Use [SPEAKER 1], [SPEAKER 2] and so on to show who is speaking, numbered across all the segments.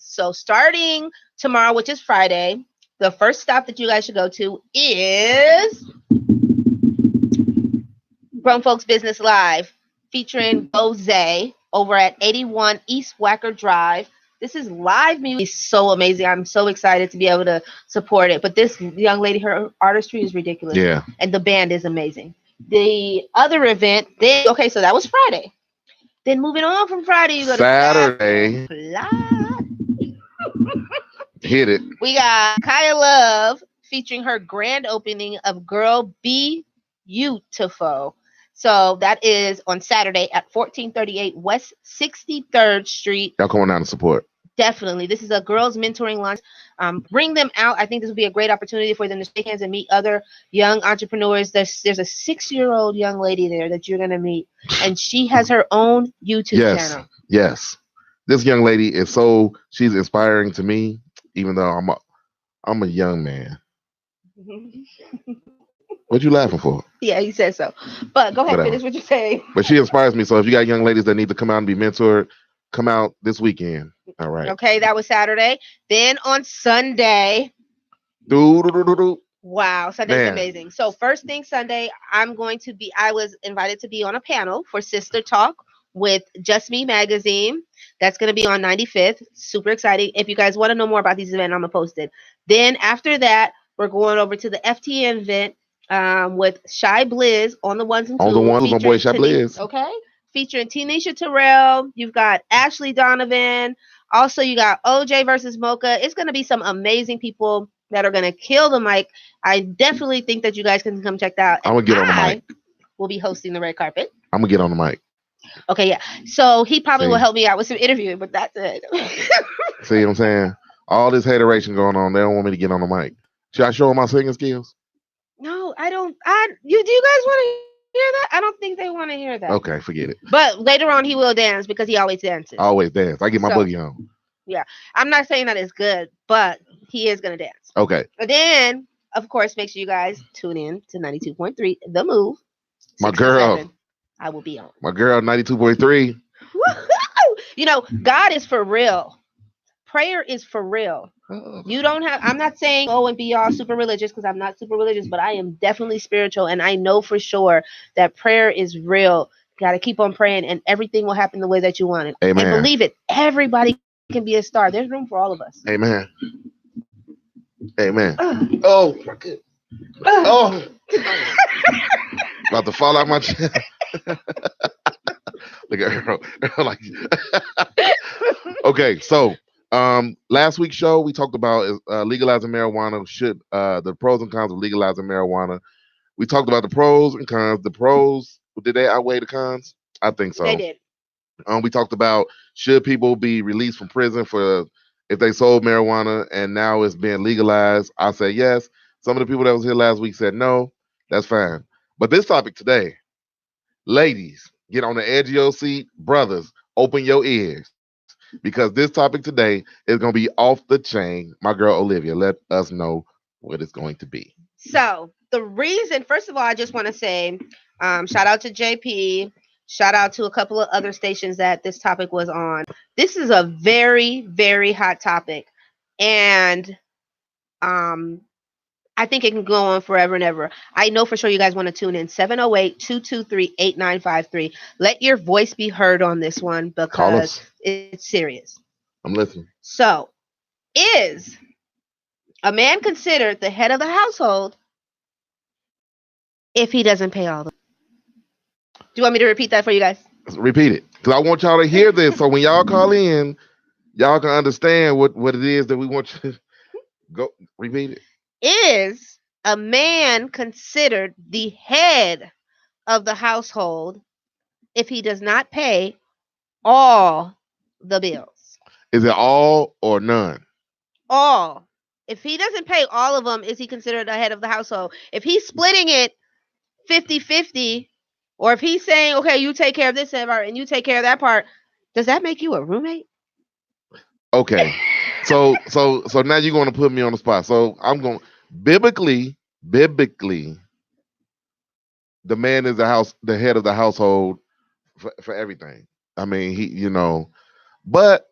[SPEAKER 1] So starting tomorrow, which is Friday, the first stop that you guys should go to is Grown Folks Business Live, featuring Gose over at 81 East Wacker Drive. This is live music. It's so amazing. I'm so excited to be able to support it. But this young lady, her artistry is ridiculous.
[SPEAKER 2] Yeah.
[SPEAKER 1] And the band is amazing. The other event, okay, so that was Friday. Then moving on from Friday, you go to
[SPEAKER 2] Saturday. Hit it.
[SPEAKER 1] We got Kaya Love featuring her grand opening of Girl Be Beautiful. So that is on Saturday at 1438 West 63rd Street.
[SPEAKER 2] Y'all coming down to support.
[SPEAKER 1] Definitely. This is a girls mentoring lunch. Bring them out. I think this will be a great opportunity for them to shake hands and meet other young entrepreneurs. There's a 6-year-old young lady there that you're going to meet, and she has her own YouTube channel.
[SPEAKER 2] Yes. This young lady is she's inspiring to me, even though I'm a young man. What you laughing for?
[SPEAKER 1] Yeah, he said so. But go ahead, finish what you're saying.
[SPEAKER 2] But she inspires me. So if you got young ladies that need to come out and be mentored, come out this weekend. All right.
[SPEAKER 1] Okay, that was Saturday. Then on Sunday. Wow, Sunday's amazing. So first thing Sunday, I was invited to be on a panel for Sister Talk with Just Me Magazine. That's going to be on 95th. Super exciting. If you guys want to know more about these events, I'm going to post it. Then after that, we're going over to the FTN event with Shy Blizz on the ones and twos.
[SPEAKER 2] On the ones, my boy Shy Blizz.
[SPEAKER 1] Okay. Featuring Tanisha Terrell. You've got Ashley Donovan. Also, you got OJ versus Mocha. It's going to be some amazing people that are going to kill the mic. I definitely think that you guys can come check that out.
[SPEAKER 2] I'm going to get on the mic.
[SPEAKER 1] We'll be hosting the red carpet.
[SPEAKER 2] I'm going to get on the mic.
[SPEAKER 1] Okay, yeah. So he probably will help me out with some interviewing, but that's it.
[SPEAKER 2] See what I'm saying? All this hateration going on. They don't want me to get on the mic. Should I show them my singing skills?
[SPEAKER 1] No, I don't. Do you guys want to hear that? I don't think they want to hear that.
[SPEAKER 2] Okay, forget it.
[SPEAKER 1] But later on, he will dance because he always dances.
[SPEAKER 2] Always dance. I get my boogie on.
[SPEAKER 1] Yeah. I'm not saying that it's good, but he is going to dance.
[SPEAKER 2] Okay.
[SPEAKER 1] And then, of course, make sure you guys tune in to 92.3 The Move.
[SPEAKER 2] My girl.
[SPEAKER 1] I will be on.
[SPEAKER 2] My girl, 92.3.
[SPEAKER 1] You know, God is for real. Prayer is for real. You don't have, I'm not saying, and be all super religious, because I'm not super religious, but I am definitely spiritual. And I know for sure that prayer is real. You got to keep on praying and everything will happen the way that you want it.
[SPEAKER 2] Amen.
[SPEAKER 1] And believe it, everybody can be a star. There's room for all of us.
[SPEAKER 2] Amen. Amen. Oh, my God. Oh. About to fall out my chest. Look at her. Like, okay, so last week's show we talked about legalizing marijuana. Should the pros and cons of legalizing marijuana? We talked about the pros and cons. The pros, did they outweigh the cons? I think so.
[SPEAKER 1] They did.
[SPEAKER 2] We talked about should people be released from prison for if they sold marijuana and now it's being legalized. I said yes. Some of the people that was here last week said no. That's fine. But this topic today, ladies, get on the edge of your seat. Brothers, open your ears. Because this topic today is going to be off the chain. My girl Olivia, let us know what it's going to be.
[SPEAKER 1] So the reason, first of all, I just want to say shout out to JP. Shout out to a couple of other stations that this topic was on. This is a very, very hot topic. And I think it can go on forever and ever. I know for sure you guys want to tune in. 708-223-8953. Let your voice be heard on this one because it's serious.
[SPEAKER 2] I'm listening.
[SPEAKER 1] So, is a man considered the head of the household if he doesn't pay all the... Do you want me to repeat that for you guys?
[SPEAKER 2] Repeat it. Because I want y'all to hear this. So when y'all call in, y'all can understand what it is that we want you to go. Repeat it.
[SPEAKER 1] Is a man considered the head of the household if he does not pay all the bills?
[SPEAKER 2] Is it all or none?
[SPEAKER 1] All. If he doesn't pay all of them, is he considered the head of the household? If he's splitting it 50-50, or if he's saying, okay, you take care of this part and you take care of that part, does that make you a roommate?
[SPEAKER 2] Okay. So now you're going to put me on the spot. So I'm going biblically, the man is the head of the household for everything. I mean, but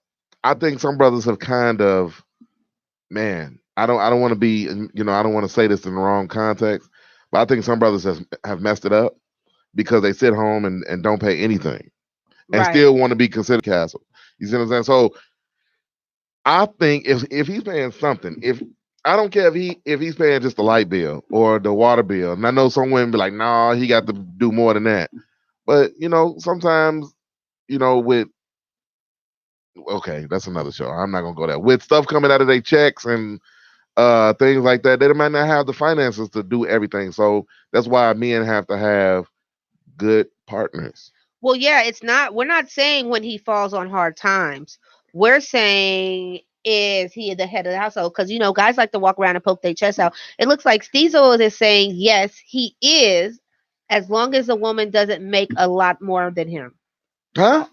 [SPEAKER 2] I think some brothers have kind of, man. I don't want to be, I don't want to say this in the wrong context, but I think some brothers have messed it up because they sit home and don't pay anything and
[SPEAKER 1] Right.
[SPEAKER 2] still want to be considered castle. You see what I'm saying? So I think if he's paying something, if I don't care if he's paying just the light bill or the water bill, and I know some women be like, nah, he got to do more than that. But sometimes, with okay, that's another show. I'm not gonna go there. With stuff coming out of their checks and things like that, they might not have the finances to do everything. So that's why men have to have good partners.
[SPEAKER 1] Well, yeah, we're not saying when he falls on hard times. We're saying is he the head of the household? Because guys like to walk around and poke their chest out. It looks like Steezo is saying yes, he is, as long as the woman doesn't make a lot more than him.
[SPEAKER 2] Huh?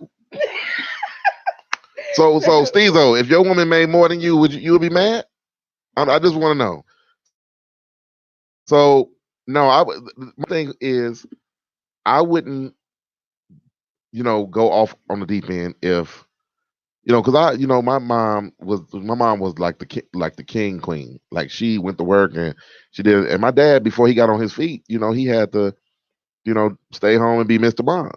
[SPEAKER 2] So Steezo, if your woman made more than you, you would be mad? I just want to know. So no, my thing is I wouldn't, go off on the deep end if because my mom was like like the king queen. Like she went to work and she did. And my dad, before he got on his feet, he had to stay home and be Mr. Bond.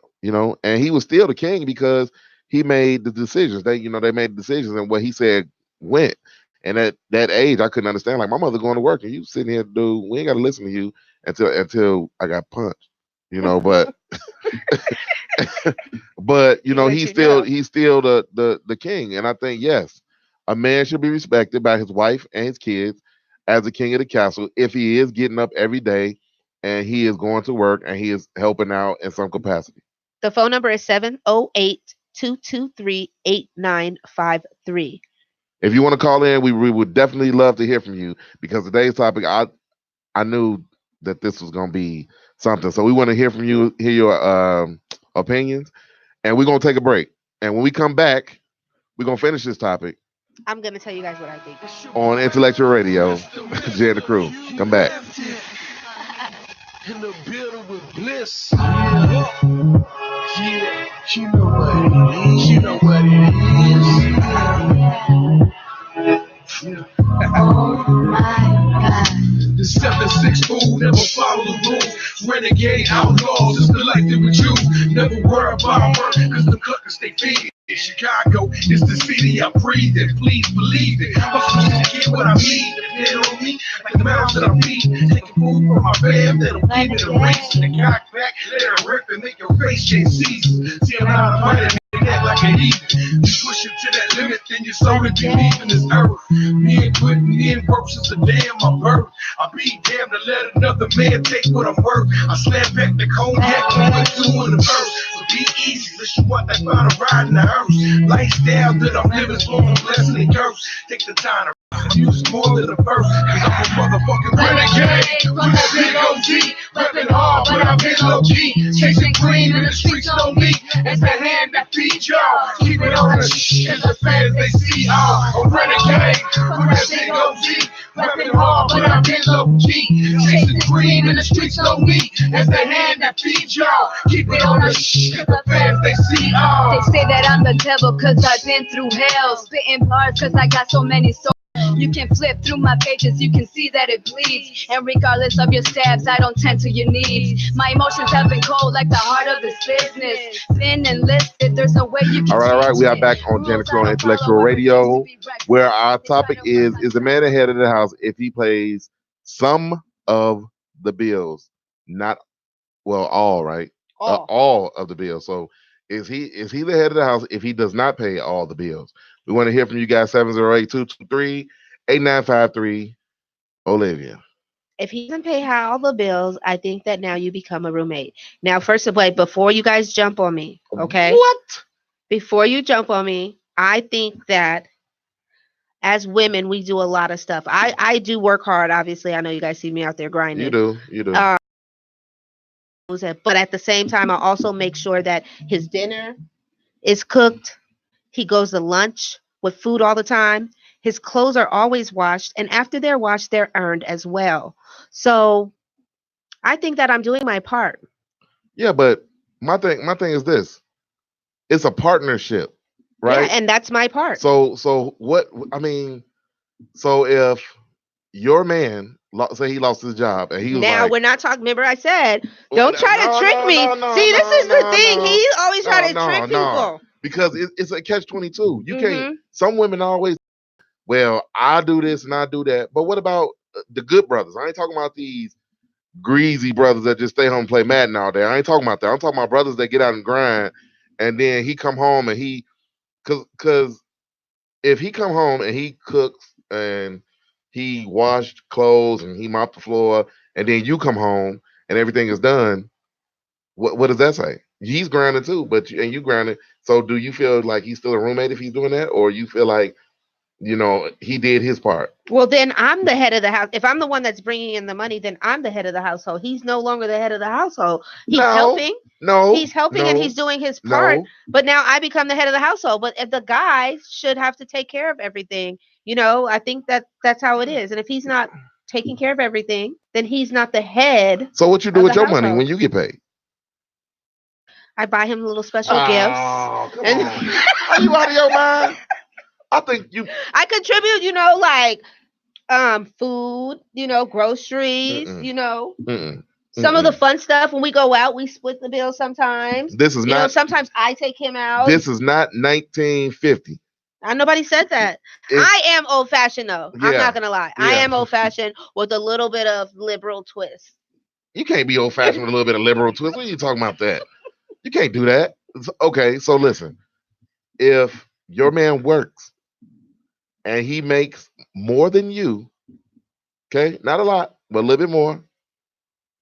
[SPEAKER 2] And he was still the king because he made the decisions. They made the decisions, and what he said went. And at that age, I couldn't understand. Like my mother going to work, and you sitting here, dude. We ain't got to listen to you until I got punched. But but
[SPEAKER 1] He let you know.
[SPEAKER 2] he's still the king. And I think yes, a man should be respected by his wife and his kids as the king of the castle if he is getting up every day and he is going to work and he is helping out in some capacity.
[SPEAKER 1] The phone number is 708-223-8953.
[SPEAKER 2] If you want to call in, we would definitely love to hear from you because today's topic, I knew that this was going to be something. So we want to hear from you, hear your opinions, and we're going to take a break. And when we come back, we're going to finish this topic
[SPEAKER 1] I'm gonna tell you guys what I think.
[SPEAKER 2] on Intellectual Radio. Jay and the crew. Come back.
[SPEAKER 3] In the building with bliss. Yeah, yeah, you know what it is. You know what it is. Yeah. Oh my God. The 7-6 fool never follow the rules. Renegade outlaws is collected with you. Never worry about work, cause the cookers stay feeding. Chicago is the city I breathe in. Please believe it. Hustle to get what I need. Depend on me like the mouths that I feed. Taking food from my fam that'll give it a race. And the cock back, let it rip and make your face change seasons. See I'm out of money. Act like an heathen. You push it to that limit, then your soul will be leaving this earth. Me and quitting, me and work since the day of my birth. I be damned to let another man take what I'm worth. I slam back the cognac when we're doing the verse. So be easy, unless you want that final ride in the hearse. Lifestyle that I'm living for a blessing and curse. Take the time to use more than a verse. Cause I'm a motherfucking renegade. With that big OG. Reppin' hard, but I've been low key. Chasing green in the streets, no leak. It's the hand that feeds y'all. Keep it on the shh, and the fans they see all. A renegade. With that big OG. Reppin' hard, but I've been low key. Chasing green in the streets, no leak. It's the hand that feeds y'all. Keep it on the shh, and the fans they see all.
[SPEAKER 4] They say that I'm the devil cause I've been through hell. Spitting bars cause I got so many souls. You can flip through my pages, you can see that it bleeds. And regardless of your stabs, I don't tend to your needs. My emotions have been cold like the heart of this business. Been enlisted, there's no way you can
[SPEAKER 2] All right. We are
[SPEAKER 4] change
[SPEAKER 2] back
[SPEAKER 4] it.
[SPEAKER 2] on Janet
[SPEAKER 4] Rules
[SPEAKER 2] Crow
[SPEAKER 4] I don't
[SPEAKER 2] Intellectual
[SPEAKER 4] follow, I
[SPEAKER 2] Radio,
[SPEAKER 4] refuse to be reckless.
[SPEAKER 2] where our
[SPEAKER 4] They try
[SPEAKER 2] topic
[SPEAKER 4] to run
[SPEAKER 2] is
[SPEAKER 4] my
[SPEAKER 2] the man ahead of the house if he pays some of the bills, not all, right?
[SPEAKER 1] All.
[SPEAKER 2] All of the bills. So is he the head of the house if he does not pay all the bills? We want to hear from you guys. 708-223-8953. Olivia.
[SPEAKER 1] If he doesn't pay all the bills, I think that now you become a roommate. Now, first of all, before you guys jump on me, okay?
[SPEAKER 2] What?
[SPEAKER 1] Before you jump on me, I think that as women, we do a lot of stuff. I do work hard. Obviously, I know you guys see me out there
[SPEAKER 2] You
[SPEAKER 1] grinding.
[SPEAKER 2] do. You do.
[SPEAKER 1] But at the same time, I also make sure that his dinner is cooked. He goes to lunch with food all the time. His clothes are always washed, and after they're washed, they're earned as well. So I think that I'm doing my part.
[SPEAKER 2] Yeah, but my thing is this. It's a partnership.
[SPEAKER 1] Yeah,
[SPEAKER 2] right?
[SPEAKER 1] and that's my part.
[SPEAKER 2] So what? I mean, so if your man, say he lost his job, and he was
[SPEAKER 1] Now
[SPEAKER 2] like,
[SPEAKER 1] we're not talking. Remember, I said,
[SPEAKER 2] well,
[SPEAKER 1] don't try to
[SPEAKER 2] no,
[SPEAKER 1] trick
[SPEAKER 2] no,
[SPEAKER 1] me.
[SPEAKER 2] no, no,
[SPEAKER 1] See, this
[SPEAKER 2] no,
[SPEAKER 1] is the
[SPEAKER 2] no,
[SPEAKER 1] thing.
[SPEAKER 2] no,
[SPEAKER 1] He always
[SPEAKER 2] no,
[SPEAKER 1] try to
[SPEAKER 2] no,
[SPEAKER 1] trick
[SPEAKER 2] no,
[SPEAKER 1] people.
[SPEAKER 2] because it's a catch-22. You can't.
[SPEAKER 1] Hmm.
[SPEAKER 2] Some women always, well, I do this and I do that, but what about the good brothers? I ain't talking about these greasy brothers that just stay home and play Madden all day. I ain't talking about that. I'm talking about brothers that get out and grind, and then he come home and cause if he come home and he cooks and he washed clothes and he mopped the floor, and then you come home and everything is done, what does that say? He's grinding too, and you grinding. So do you feel like he's still a roommate if he's doing that, or you feel like he did his part?
[SPEAKER 1] Well, then I'm the head of the house. If I'm the one that's bringing in the money, then I'm the head of the household. He's no longer the head of the household. He's
[SPEAKER 2] No,
[SPEAKER 1] helping.
[SPEAKER 2] no,
[SPEAKER 1] He's helping and
[SPEAKER 2] no,
[SPEAKER 1] he's doing his part.
[SPEAKER 2] no.
[SPEAKER 1] But now I become the head of the household. But if the guy should have to take care of everything, I think that's how it is. And if he's not taking care of everything, then he's not the head
[SPEAKER 2] So what you do
[SPEAKER 1] of
[SPEAKER 2] with
[SPEAKER 1] the
[SPEAKER 2] your money
[SPEAKER 1] household.
[SPEAKER 2] when you get paid?
[SPEAKER 1] I buy him little special gifts.
[SPEAKER 2] Oh, come
[SPEAKER 1] And
[SPEAKER 2] on. Are you out of your mind? I think you.
[SPEAKER 1] I contribute, like food, groceries,
[SPEAKER 2] Mm-mm, mm-mm,
[SPEAKER 1] some of the
[SPEAKER 2] mm-mm.
[SPEAKER 1] fun stuff. When we go out, we split the bill sometimes.
[SPEAKER 2] This is not.
[SPEAKER 1] Sometimes I take him out.
[SPEAKER 2] This is not 1950.
[SPEAKER 1] Nobody said that.
[SPEAKER 2] It's,
[SPEAKER 1] I am old fashioned though. I'm
[SPEAKER 2] yeah,
[SPEAKER 1] not gonna lie. I
[SPEAKER 2] yeah.
[SPEAKER 1] am old fashioned with a little bit of liberal twist.
[SPEAKER 2] You can't be old fashioned with a little bit of liberal twist. What are you talking about that? You can't do that. Okay, so listen. If your man works and he makes more than you, okay, not a lot, but a little bit more.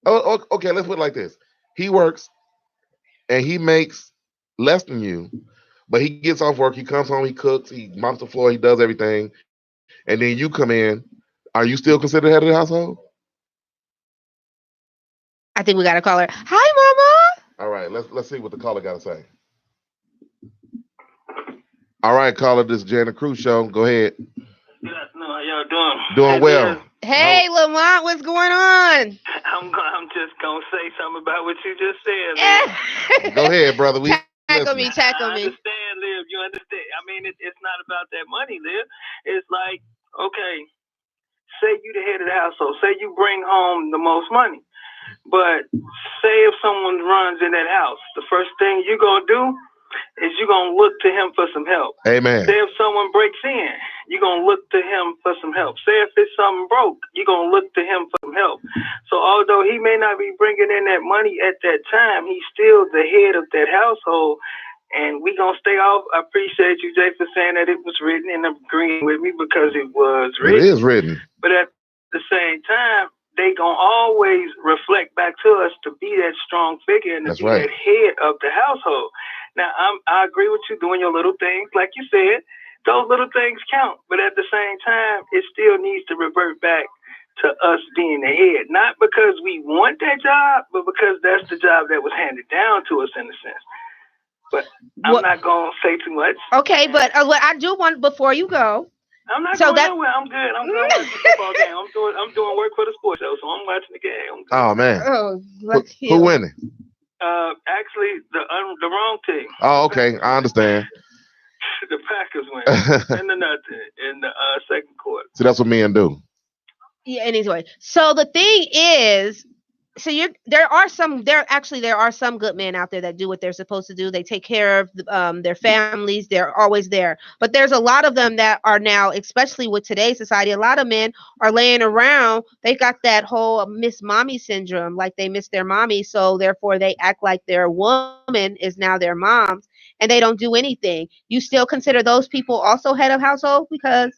[SPEAKER 2] Okay, let's put it like this. He works and he makes less than you, but he gets off work, he comes home, he cooks, he mops the floor, he does everything, and then you come in. Are you still considered head of the household?
[SPEAKER 1] I think we gotta call her. Hi,
[SPEAKER 2] All right, let's see what the caller got to say. All right, caller, this is Janet Cruz show. Go ahead.
[SPEAKER 5] Good afternoon. How y'all doing?
[SPEAKER 2] Doing well.
[SPEAKER 1] Mama. Hey, Lamont, what's going on?
[SPEAKER 5] I'm just gonna say something about what you just said, Liv.
[SPEAKER 2] Go ahead, brother. We
[SPEAKER 1] tackle me.
[SPEAKER 5] I understand, Liv. You understand? I mean, it's not about that money, Liv. It's like, okay, say you the head of the household. Say you bring home the most money. But say if someone runs in that house, the first thing you gonna do is you gonna look to him for some help.
[SPEAKER 2] Amen.
[SPEAKER 5] Say if someone breaks in, you're gonna look to him for some help. Say if it's something broke, you're gonna look to him for some help. So although he may not be bringing in that money at that time, he's still the head of that household. And we gonna stay off. I appreciate you, Jay, for saying that it was written and agreeing with me because it was written.
[SPEAKER 2] It is written.
[SPEAKER 5] But at the same time, they gonna always reflect back to us to be that strong figure and to be that head of the household. Now, I agree with you doing your little things, like you said. Those little things count, but at the same time, it still needs to revert back to us being the head, not because we want that job, but because that's the job that was handed down to us in a sense. But I'm not gonna say too much.
[SPEAKER 1] Okay, but what I do want before you go.
[SPEAKER 5] I'm not going nowhere. I'm good. I'm good watching the football game. I'm doing work for the sports show, so I'm watching the game.
[SPEAKER 2] Oh man.
[SPEAKER 1] Oh,
[SPEAKER 2] who winning?
[SPEAKER 5] Actually, the wrong team.
[SPEAKER 2] Oh, okay. I understand.
[SPEAKER 5] The Packers win in the second quarter.
[SPEAKER 2] See, that's what men do.
[SPEAKER 1] Yeah, anyway. So the thing is, there are some good men out there that do what they're supposed to do. They take care of their families. They're always there. But there's a lot of them that are now, especially with today's society, a lot of men are laying around. They got that whole miss mommy syndrome, like they miss their mommy. So therefore they act like their woman is now their mom's and they don't do anything. You still consider those people also head of household? Because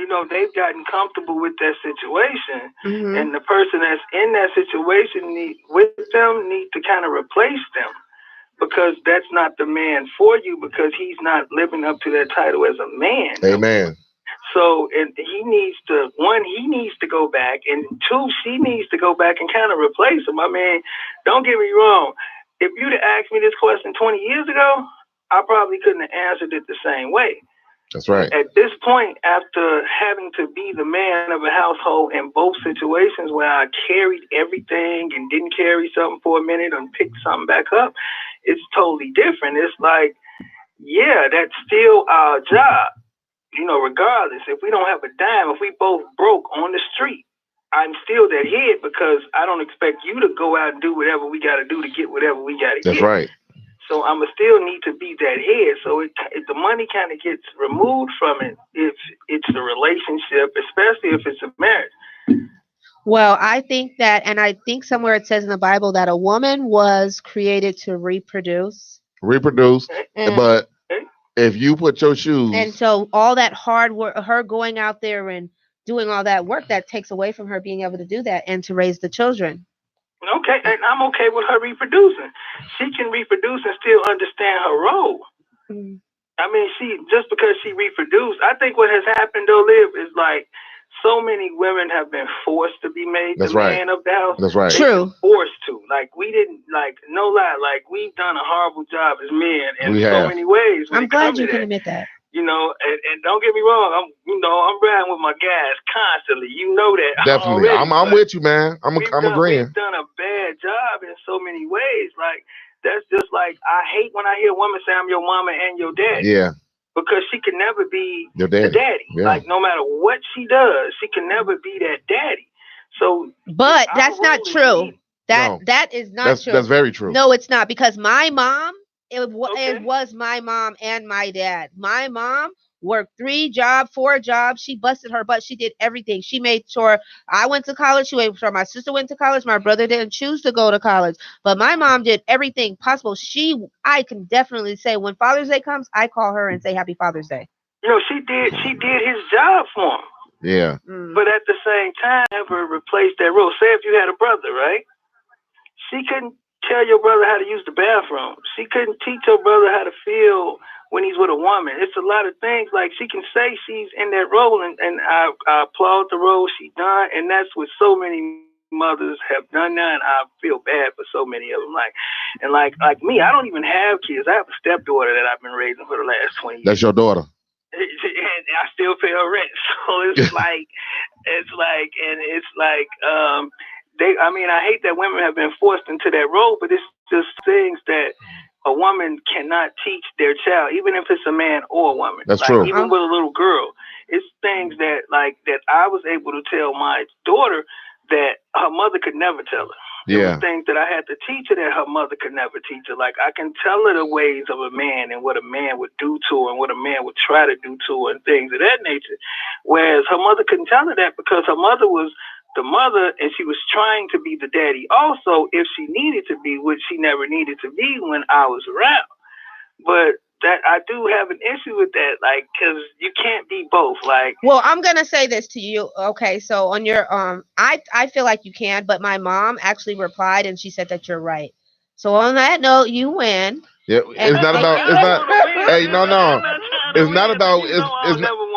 [SPEAKER 5] no, they've gotten comfortable with that situation, and the person that's in that situation needs to kind of replace them, because that's not the man for you, because he's not living up to that title as a man.
[SPEAKER 2] Amen.
[SPEAKER 5] So, and he needs to go back, and two, she needs to go back and kind of replace him. I mean, don't get me wrong. If you'd have asked me this question 20 years ago, I probably couldn't have answered it the same way.
[SPEAKER 2] That's right.
[SPEAKER 5] At this point, after having to be the man of a household in both situations where I carried everything and didn't carry something for a minute and picked something back up, it's totally different. It's like yeah, that's still our job. Regardless, if we don't have a dime, if we both broke on the street, I'm still that head because I don't expect you to go out and do whatever we got to do to get whatever we got to get.
[SPEAKER 2] That's right.
[SPEAKER 5] So I'm still need to be that head. So if the money kind of gets removed from it, if it's a relationship, especially if it's a marriage.
[SPEAKER 1] Well, I think that, and I think somewhere it says in the Bible that a woman was created to reproduce.
[SPEAKER 2] But if you put your shoes,
[SPEAKER 1] and so all that hard work, her going out there and doing all that work, that takes away from her being able to do that and to raise the children.
[SPEAKER 5] Okay, and I'm okay with her reproducing. She can reproduce and still understand her role. Mm. I mean, just because she reproduced, I think what has happened though, Liv, is like so many women have been forced to be made the man of the house.
[SPEAKER 2] That's right.
[SPEAKER 1] True.
[SPEAKER 5] Forced to. Like we didn't, no lie, like we've done a horrible job as men in so many ways.
[SPEAKER 1] I'm glad you can admit that.
[SPEAKER 5] And don't get me wrong, I'm riding with my guys constantly. You know that.
[SPEAKER 2] Definitely.
[SPEAKER 5] Already,
[SPEAKER 2] I'm with you, man. I'm agreeing.
[SPEAKER 5] We've done a bad job in so many ways. Like, that's just like, I hate when I hear women say I'm your mama and your daddy.
[SPEAKER 2] Yeah.
[SPEAKER 5] Because she can never be
[SPEAKER 2] your daddy.
[SPEAKER 5] The daddy. Yeah. Like, no matter what she does, she can never be that daddy. So,
[SPEAKER 1] but that's not true. That is not true.
[SPEAKER 2] That's very true.
[SPEAKER 1] No, it's not, because my mom, it was my mom and my dad. My mom worked 3 jobs, 4 jobs. She busted her butt. She did everything. She made sure I went to college. She made sure my sister went to college. My brother didn't choose to go to college, but my mom did everything possible. I can definitely say when Father's Day comes, I call her and say Happy Father's Day.
[SPEAKER 5] She did his job for him.
[SPEAKER 2] Yeah.
[SPEAKER 5] But at the same time, never replaced that role. Say if you had a brother, right? She couldn't tell your brother how to use the bathroom. She couldn't teach your brother how to feel when he's with a woman. It's a lot of things. Like, she can say she's in that role, and I applaud the role she done, and that's what so many mothers have done now, and I feel bad for so many of them. Like me, I don't even have kids. I have a stepdaughter that I've been raising for the last 20 years.
[SPEAKER 2] That's your daughter.
[SPEAKER 5] And I still pay her rent. So it's I hate that women have been forced into that role, but it's just things that a woman cannot teach their child, even if it's a man or a woman.
[SPEAKER 2] That's true.
[SPEAKER 5] Even with a little girl, it's things that I was able to tell my daughter that her mother could never tell her.
[SPEAKER 2] Yeah.
[SPEAKER 5] Things that I had to teach her that her mother could never teach her. Like, I can tell her the ways of a man and what a man would do to her and what a man would try to do to her and things of that nature. Whereas her mother couldn't tell her that because her mother was the mother and she was trying to be the daddy also if she needed to be, which she never needed to be when I was around. But that I do have an issue with that, like, because you can't be both. Like,
[SPEAKER 1] well, I'm gonna say this to you. Okay, so on your I feel like you can, but my mom actually replied and she said that you're right. So on that note, you win.
[SPEAKER 2] Yeah, it's not about. It's not. Hey, no. It's not about.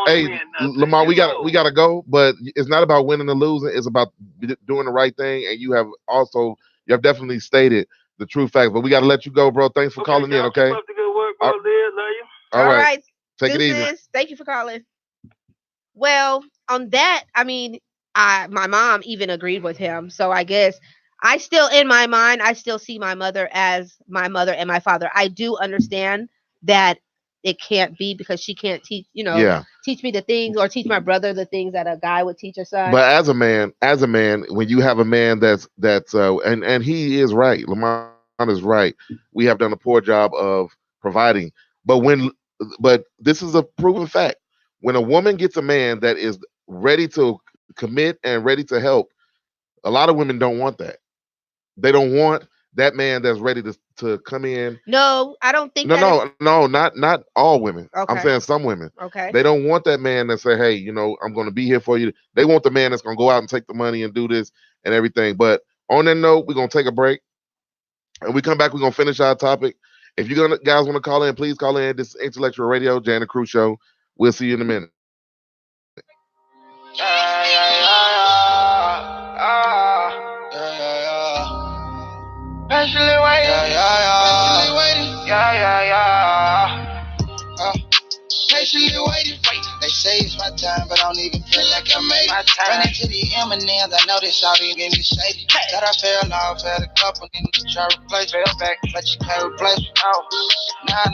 [SPEAKER 2] Hey, Lamar, we gotta go. But it's not about winning or losing. It's about doing the right thing. And you have definitely stated the true facts. But we gotta let you go, bro. Thanks for calling in. Okay.
[SPEAKER 5] Love you.
[SPEAKER 2] All right. Take it easy.
[SPEAKER 1] Thank you for calling. Well, on that, I mean, my mom even agreed with him. So I guess I still, in my mind, I still see my mother as my mother and my father. I do understand that it can't be because she can't teach, teach me the things or teach my brother the things that a guy would teach a son.
[SPEAKER 2] But as a man, when you have a man that's and he is right, Lamar is right. We have done a poor job of providing, but this is a proven fact. When a woman gets a man that is ready to commit and ready to help, a lot of women don't want that. They don't want that man that's ready to come in.
[SPEAKER 1] No, I don't think.
[SPEAKER 2] No, not all women. Okay. I'm saying some women.
[SPEAKER 1] Okay.
[SPEAKER 2] They don't want that man that say, "Hey, I'm going to be here for you." They want the man that's going to go out and take the money and do this and everything. But on that note, we're going to take a break, and we come back. We're going to finish our topic. If you guys want to call in, please call in. This is Intellectual Radio, Jana Cruz Show. We'll see you in a minute.
[SPEAKER 3] Patiently waiting. Patiently waiting. They say it's my time, but I don't even feel like I made it. Running to the M&M's, I know this all even get me shady. Thought I fell off, had a couple niggas try to replace me. Back, but you can't replace me. Nah.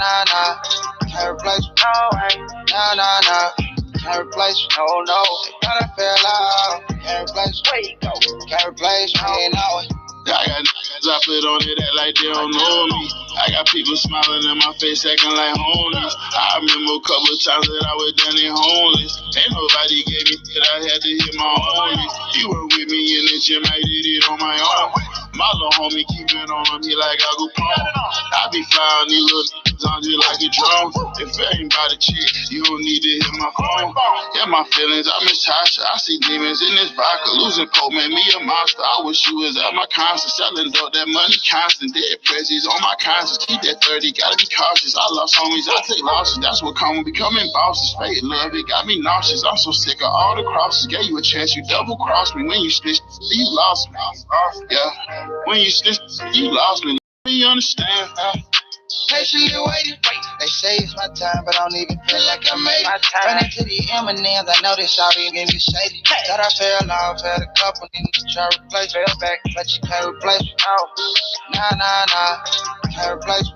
[SPEAKER 3] Can't replace me. Nah. Can't replace me. No. Thought I fell off. Can't replace me. Where you go? Can't replace me. No.
[SPEAKER 6] I got niggas I put on it, act like they don't know me. I got people smiling in my face, acting like homies. I remember a couple of times that I was down there homeless. Ain't nobody gave me shit, I had to hit my homies. He was with me in the gym, I did it on my own. My little homie keep it on me like I go pump. I be flying these little niggas on just like a drone. If it ain't about a chick, you don't need to hit my phone. Yeah, my feelings, I miss Tasha. I see demons in this vodka. Losing coke, man, me a monster. I wish you was at my concert. Selling dope, that money constant. Dead prezzies on my conscience. Keep that 30, gotta be cautious. I lost homies, I take losses. That's what come with becoming bosses. Fake love, it got me nauseous. I'm so sick of all the crosses. Gave you a chance, you double crossed me. When you snitched, you lost me. Yeah, when you snitched, you lost me. You understand?
[SPEAKER 3] Patiently waiting. They say it's my time, but I don't even feel like I made it. Running to the M&M's, I know this all even get me shady. Thought I fell off, had a couple niggas try to replace me. Back, but you can't replace me. Nah. Can't replace me.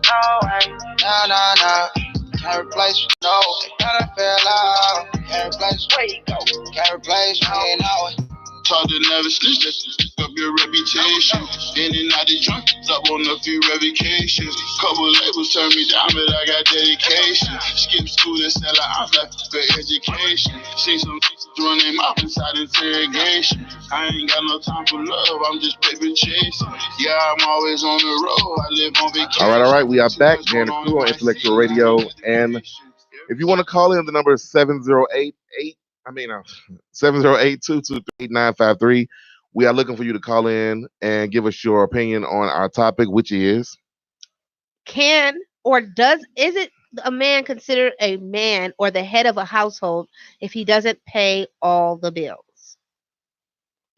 [SPEAKER 3] Nah. Can't replace me. No. Thought I fell off. Can't replace me. Where you go? Can't replace me. No.
[SPEAKER 6] Talk to never snitch, just up your reputation. In and out the drunk, up on a few revocations. Couple labels turned me down, but I got dedication. Skip school and sell out, I'm left for education. See some running mouth inside interrogation. I ain't got no time for love, I'm just paper chasing. Yeah, I'm always on the road, I live on vacation.
[SPEAKER 2] All right. We are back. Jan the Crew on Intellectual Radio. And if you want to call in, the number is 708-223-8953. We are looking for you to call in and give us your opinion on our topic, which is
[SPEAKER 1] Is it a man considered a man or the head of a household if he doesn't pay all the bills?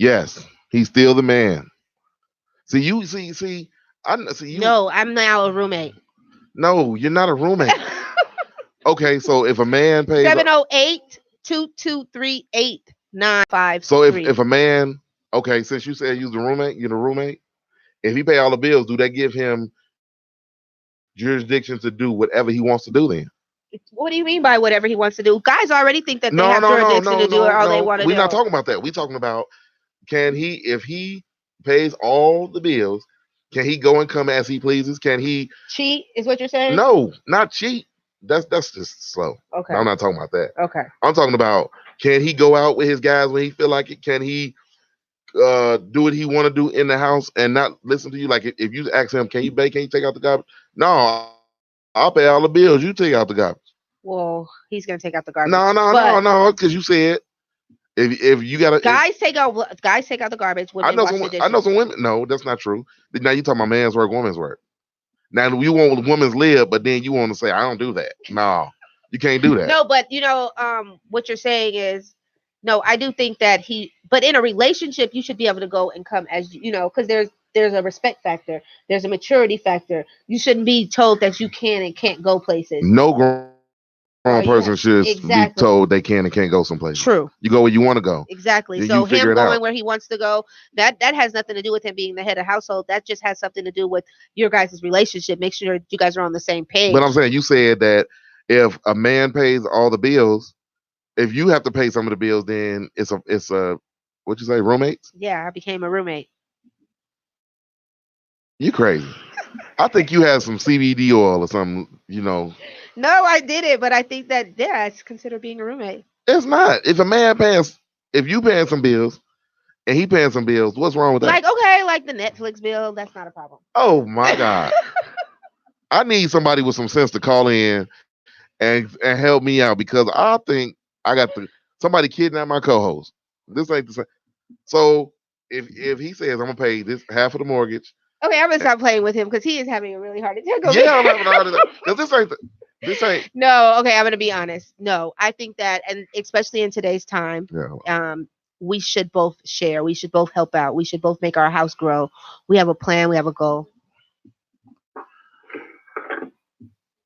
[SPEAKER 2] yes, he's still the man. See,
[SPEAKER 1] No, I'm now a roommate.
[SPEAKER 2] No, you're not a roommate. Okay, so if a man pays
[SPEAKER 1] 708-223-8953.
[SPEAKER 2] So if a man, okay, since you said you're the roommate, if he pay all the bills, do that give him jurisdiction to do whatever he wants to do then?
[SPEAKER 1] What do you mean by whatever he wants to do? Guys already think that they have jurisdiction to do all they want to do.
[SPEAKER 2] We're not talking about that. We're talking about if he pays all the bills, can he go and come as he pleases? Can he
[SPEAKER 1] cheat? Is what you're saying?
[SPEAKER 2] No, not cheat. That's just slow.
[SPEAKER 1] Okay.
[SPEAKER 2] I'm not talking about that.
[SPEAKER 1] Okay.
[SPEAKER 2] I'm talking about, can he go out with his guys when he feel like it? Can he do what he want to do in the house and not listen to you? Like if you ask him, can you bake? Can you take out the garbage? No, I'll pay all the bills. You take out the garbage.
[SPEAKER 1] Well, he's gonna take out the garbage.
[SPEAKER 2] No, because you said if you gotta
[SPEAKER 1] guys take out the garbage.
[SPEAKER 2] I know some women. No, that's not true. Now you talking about man's work, woman's work. Now you want women's live, but then you want to say I don't do that. No, you can't do that.
[SPEAKER 1] No, but what you're saying is, no, I do think that but in a relationship, you should be able to go and come as because there's a respect factor, there's a maturity factor. You shouldn't be told that you can and can't go places.
[SPEAKER 2] No grown person should be told they can and can't go someplace.
[SPEAKER 1] True.
[SPEAKER 2] You go where you want to go.
[SPEAKER 1] Exactly. So him going where he wants to go, that has nothing to do with him being the head of household. That just has something to do with your guys' relationship. Make sure you guys are on the same page.
[SPEAKER 2] But I'm saying, you said that if a man pays all the bills, if you have to pay some of the bills, then it's a what'd you say, roommates?
[SPEAKER 1] Yeah, I became a roommate.
[SPEAKER 2] You crazy. I think you had some CBD oil or something, No,
[SPEAKER 1] I didn't, but I think that it's considered being a roommate.
[SPEAKER 2] It's not. If you paying some bills and he paying some bills, what's wrong with that?
[SPEAKER 1] Like the Netflix bill, that's not a problem.
[SPEAKER 2] Oh my God. I need somebody with some sense to call in and help me out, because I think I got somebody kidnapped my co-host. This ain't the same. So if he says I'm gonna pay this half of the mortgage.
[SPEAKER 1] Okay, I'm gonna stop playing with him because he is having a really hard attack.
[SPEAKER 2] Yeah, I'm having a hard attack. Because this ain't.
[SPEAKER 1] No, okay, I'm gonna be honest. No, I think that, and especially in today's time, we should both share. We should both help out. We should both make our house grow. We have a plan. We have a goal.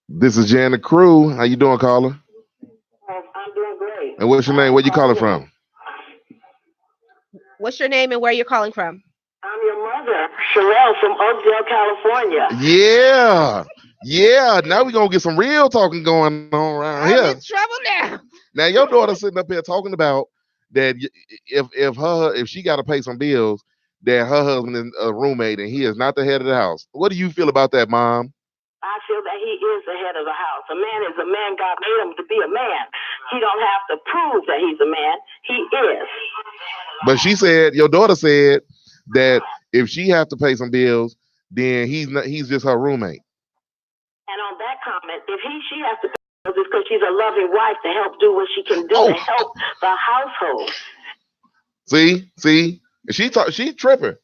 [SPEAKER 2] This is Jan the Crew. How you doing, caller?
[SPEAKER 7] I'm doing great.
[SPEAKER 2] And what's your name? Where you calling from?
[SPEAKER 1] What's your name and where you're calling from?
[SPEAKER 7] I'm your mother, Sherelle from Oakdale, California.
[SPEAKER 2] Yeah. Now we're gonna get some real talking going on around
[SPEAKER 1] I'm
[SPEAKER 2] here.
[SPEAKER 1] in trouble now.
[SPEAKER 2] Now your daughter sitting up here talking about that if she got to pay some bills, that her husband is a roommate and he is not the head of the house. What do you feel about that, Mom?
[SPEAKER 7] I feel that he is the head of the house. A man is a man. God made him to be a man. He don't have to prove that he's a man. He is.
[SPEAKER 2] But your daughter said that if she have to pay some bills, then he's just her roommate.
[SPEAKER 7] And on that comment, if she has to pay bills, it's because she's a loving wife to help do what she can do to help the household.
[SPEAKER 2] See, she tripping.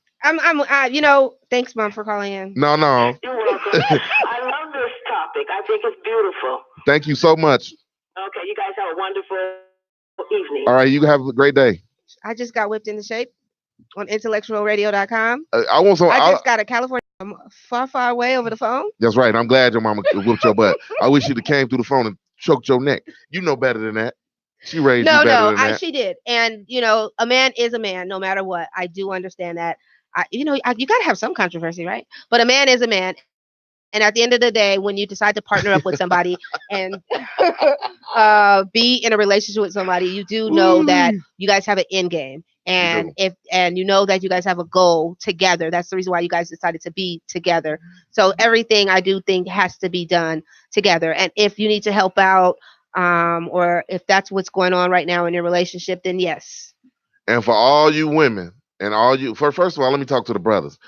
[SPEAKER 1] Thanks, Mom, for calling in.
[SPEAKER 2] No.
[SPEAKER 7] You're welcome. I love this topic. I think it's beautiful.
[SPEAKER 2] Thank you so much.
[SPEAKER 7] Okay, you guys have a wonderful evening.
[SPEAKER 2] All right, you have a great day.
[SPEAKER 1] I just got whipped into shape on IntellectualRadio.com.
[SPEAKER 2] I
[SPEAKER 1] just got a California far, far away over the phone.
[SPEAKER 2] That's right. I'm glad your mama whooped your butt. I wish she'd have came through the phone and choked your neck. You know better than that. She raised you better than that.
[SPEAKER 1] She did. And, a man is a man no matter what. I do understand that. You got to have some controversy, right? But a man is a man. And at the end of the day, when you decide to partner up with somebody and be in a relationship with somebody, you do know that you guys have an end game. And you know that you guys have a goal together. That's the reason why you guys decided to be together. So everything I do think has to be done together. And if you need to help out, or if that's what's going on right now in your relationship, then yes.
[SPEAKER 2] And for all you women and first of all, let me talk to the brothers.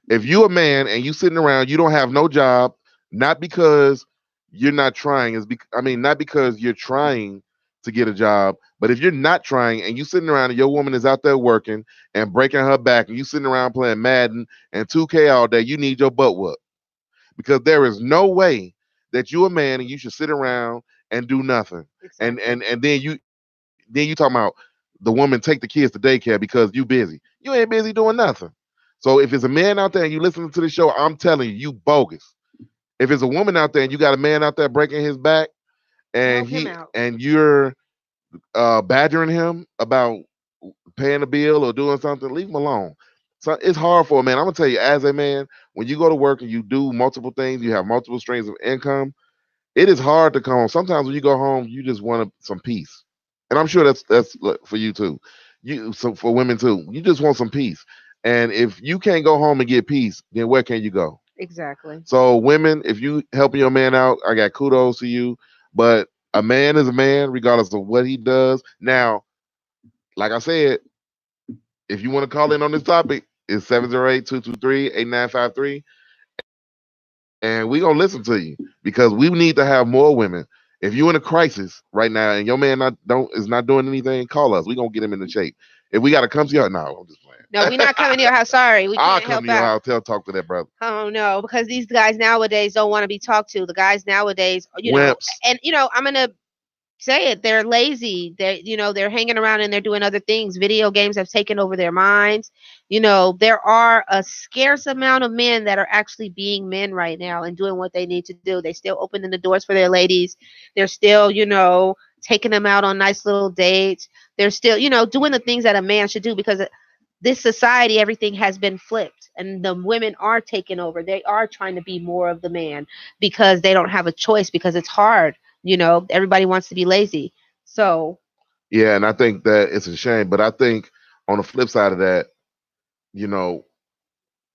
[SPEAKER 2] If you a man and you sitting around, you don't have no job, not because you're not trying, not because you're trying to get a job, but if you're not trying and you sitting around and your woman is out there working and breaking her back and you sitting around playing Madden and 2K all day, you need your butt whooped. Because there is no way that you a man and you should sit around and do nothing. Exactly. And then you talking about the woman take the kids to daycare because you busy. You ain't busy doing nothing. So if it's a man out there and you listening to the show, I'm telling you bogus. If it's a woman out there and you got a man out there breaking his back and you're badgering him about paying a bill or doing something, leave him alone. So it's hard for a man. I'm gonna tell you, as a man, when you go to work and you do multiple things, you have multiple streams of income, it is hard to come home. Sometimes when you go home, you just want some peace. And I'm sure that's for you too. So for women too, you just want some peace. And if you can't go home and get peace, then where can you go?
[SPEAKER 1] Exactly.
[SPEAKER 2] So women, if you helping your man out, I got kudos to you. But a man is a man, regardless of what he does. Now, like I said, if you want to call in on this topic, it's 708-223-8953. And we're going to listen to you because we need to have more women. If you're in a crisis right now and your man is not doing anything, call us. We're going to get him into shape. If we got to come to your house, no, I'm just playing.
[SPEAKER 1] No, we're not coming to your house. Sorry. We can't help out. I'll come to your house,
[SPEAKER 2] talk to that brother.
[SPEAKER 1] Oh, no, because these guys nowadays don't want to be talked to. The guys nowadays,
[SPEAKER 2] Wimps.
[SPEAKER 1] And, I'm going to say it. They're lazy. They're hanging around and they're doing other things. Video games have taken over their minds. There are a scarce amount of men that are actually being men right now and doing what they need to do. They still opening the doors for their ladies. They're still, taking them out on nice little dates. They're still, doing the things that a man should do because this society, everything has been flipped and the women are taking over. They are trying to be more of the man because they don't have a choice because it's hard. Everybody wants to be lazy. So.
[SPEAKER 2] Yeah. And I think that it's a shame, but I think on the flip side of that,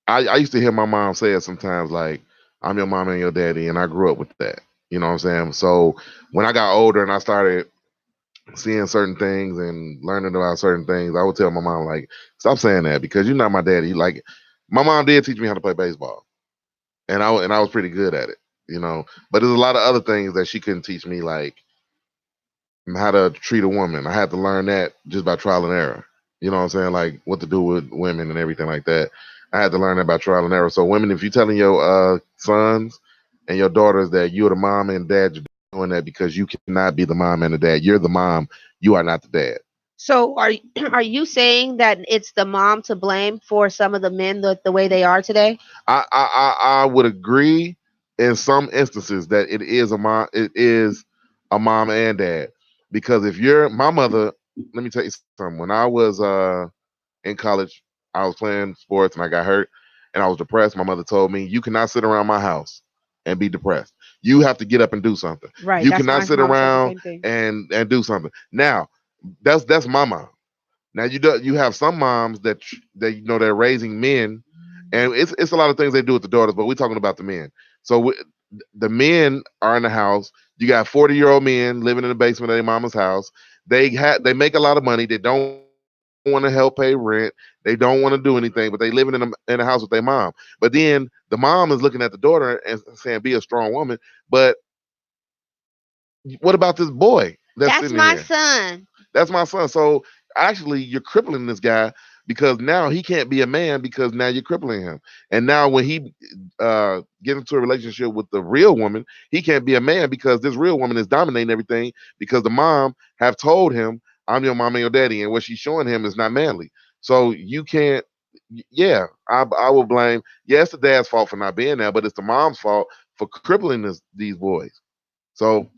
[SPEAKER 2] I used to hear my mom say it sometimes, like, I'm your mama and your daddy. And I grew up with that. You know what I'm saying? So when I got older and I started seeing certain things and learning about certain things, I would tell my mom, like, stop saying that because you're not my daddy. Like, my mom did teach me how to play baseball. And I was pretty good at it. But there's a lot of other things that she couldn't teach me, like how to treat a woman. I had to learn that just by trial and error. You know what I'm saying? Like what to do with women and everything like that. I had to learn that by trial and error. So women, if you're telling your sons and your daughters that you're the mom and dad, you're doing that because you cannot be the mom and the dad. You're the mom. You are not the dad.
[SPEAKER 1] So are you saying that it's the mom to blame for some of the men the way they are today?
[SPEAKER 2] I would agree in some instances that it is a mom and dad. Because if you're my mother, let me tell you something. When I was in college, I was playing sports and I got hurt and I was depressed. My mother told me, "You cannot sit around my house and be depressed. You have to get up and do something.
[SPEAKER 1] Right.
[SPEAKER 2] You
[SPEAKER 1] That's
[SPEAKER 2] cannot
[SPEAKER 1] my
[SPEAKER 2] sit
[SPEAKER 1] mom said the
[SPEAKER 2] around
[SPEAKER 1] same thing.
[SPEAKER 2] and do something." Now, that's my mom. Now you have some moms that they're raising men, and it's a lot of things they do with the daughters, but we're talking about the men. So the men are in the house. You got 40-year-old men living in the basement of their mama's house. They make a lot of money. They don't want to help pay rent. They don't want to do anything, but they living in a house with their mom. But then the mom is looking at the daughter and saying, "Be a strong woman." But what about this boy that's
[SPEAKER 1] That's
[SPEAKER 2] sitting
[SPEAKER 1] my
[SPEAKER 2] here?
[SPEAKER 1] son.
[SPEAKER 2] That's my son. So actually, you're crippling this guy because now he can't be a man because now you're crippling him. And now when he gets into a relationship with the real woman, he can't be a man because this real woman is dominating everything because the mom have told him, "I'm your mom and your daddy," and what she's showing him is not manly. So you can't. Yeah, I will blame. Yeah, it's the dad's fault for not being there, but it's the mom's fault for crippling these boys. So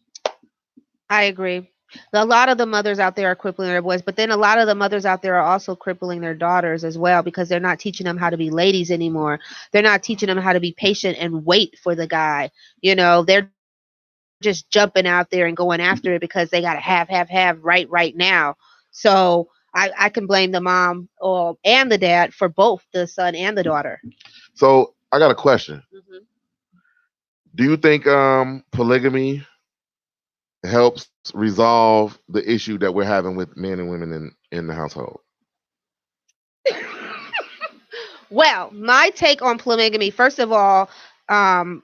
[SPEAKER 1] I agree. A lot of the mothers out there are crippling their boys, but then a lot of the mothers out there are also crippling their daughters as well because they're not teaching them how to be ladies anymore. They're not teaching them how to be patient and wait for the guy. They're just jumping out there and going after it because they got to have right now. So I can blame the mom and the dad for both the son and the daughter.
[SPEAKER 2] so I got a question.
[SPEAKER 1] Hmm.
[SPEAKER 2] Do you think polygamy helps resolve the issue that we're having with men and women in the household?
[SPEAKER 1] Well, my take on polygamy, first of all, um,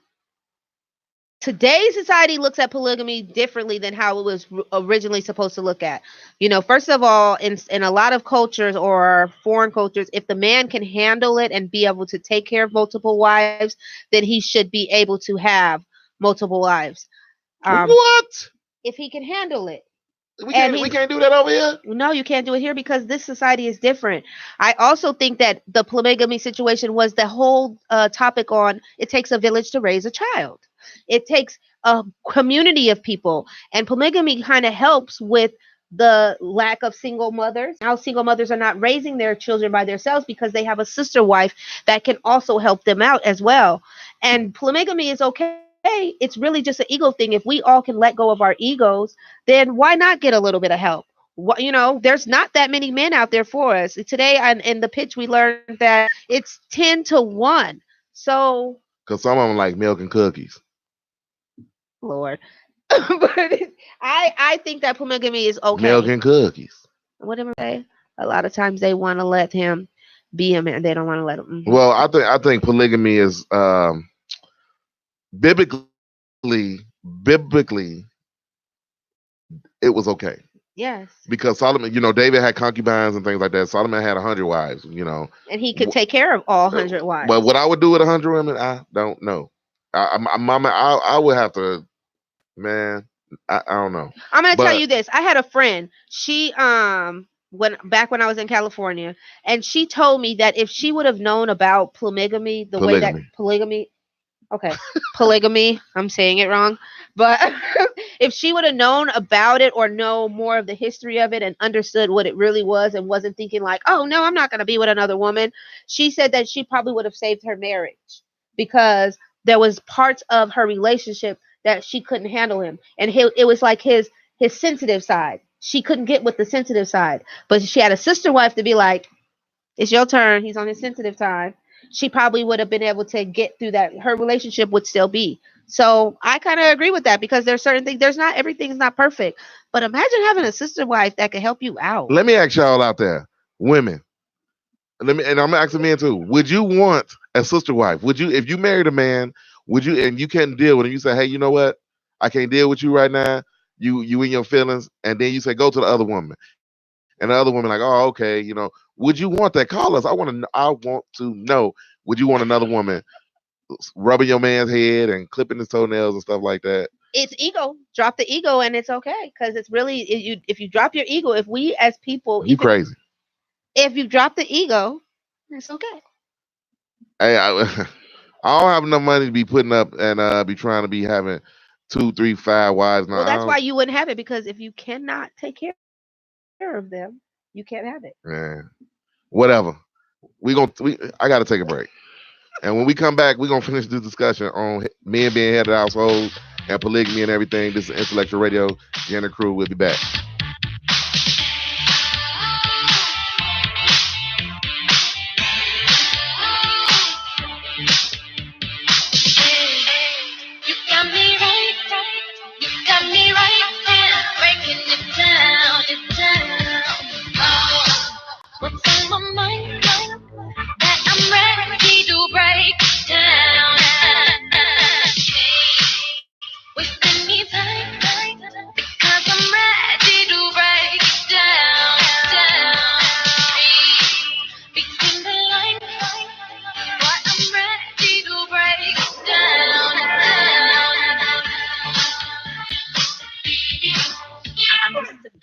[SPEAKER 1] today's society looks at polygamy differently than how it was originally supposed to look at. First of all, in a lot of cultures or foreign cultures, if the man can handle it and be able to take care of multiple wives, then he should be able to have multiple wives. Um,
[SPEAKER 2] What?
[SPEAKER 1] if he can handle it.
[SPEAKER 2] We
[SPEAKER 1] And
[SPEAKER 2] can't we
[SPEAKER 1] he's
[SPEAKER 2] can't do that over here?
[SPEAKER 1] No, you can't do it here because this society is different. I also think that the polygamy situation was the whole topic on it takes a village to raise a child. It takes a community of people, and polygamy kind of helps with the lack of single mothers. Now, single mothers are not raising their children by themselves because they have a sister wife that can also help them out as well. And polygamy is okay. It's really just an ego thing. If we all can let go of our egos, then why not get a little bit of help? There's not that many men out there for us today. And in the pitch we learned that it's 10-1. So
[SPEAKER 2] Because some of them like milk and cookies.
[SPEAKER 1] Lord. But I think that polygamy is
[SPEAKER 2] Milk
[SPEAKER 1] okay.
[SPEAKER 2] and cookies.
[SPEAKER 1] Whatever say, a lot of times they want to let him be a man, they don't want to let him.
[SPEAKER 2] Well, I think polygamy is biblically it was okay.
[SPEAKER 1] Yes.
[SPEAKER 2] Because Solomon, David had concubines and things like that. Solomon had 100 wives.
[SPEAKER 1] And he could take care of all 100 wives.
[SPEAKER 2] But what I would do with 100 women, I don't know. I would have to, man. I don't know.
[SPEAKER 1] I'm gonna tell
[SPEAKER 2] But
[SPEAKER 1] you this. I had a friend. She when I was in California, and she told me that if she would have known about polygamy, the way that polygamy, okay, polygamy, I'm saying it wrong, but if she would have known about it or know more of the history of it and understood what it really was and wasn't thinking like, oh no, I'm not gonna be with another woman, she said that she probably would have saved her marriage because there was parts of her relationship that she couldn't handle him, and it was like his sensitive side. She couldn't get with the sensitive side, but she had a sister wife to be like, "It's your turn. He's on his sensitive side." She probably would have been able to get through that. Her relationship would still be. So I kind of agree with that because there's certain things. There's not everything's not perfect, but imagine having a sister wife that can help you out.
[SPEAKER 2] let me ask y'all out there, women. And I'm asking men too. Would you want a sister wife? Would you, if you married a man, would you, and you can't deal with him? You say, hey, you know what? I can't deal with you right now. You in your feelings, and then you say, go to the other woman, and the other woman like, oh, okay, would you want that? Call us. I want to know. Would you want another woman rubbing your man's head and clipping his toenails and stuff like that?
[SPEAKER 1] It's ego. Drop the ego, and it's okay because it's really if you drop your ego. If we as people,
[SPEAKER 2] You
[SPEAKER 1] even
[SPEAKER 2] crazy?
[SPEAKER 1] if you drop the ego, it's okay.
[SPEAKER 2] Hey, I, I don't have enough money to be putting up and be trying to be having 2, 3, 5 wives.
[SPEAKER 1] Well, that's why you wouldn't have it, because if you cannot take care of them, you can't have it.
[SPEAKER 2] Yeah. Whatever. I got to take a break. And when we come back, we're going to finish this discussion on men being head of the household and polygamy and everything. This is Intellectual Radio. Jen and crew will be back.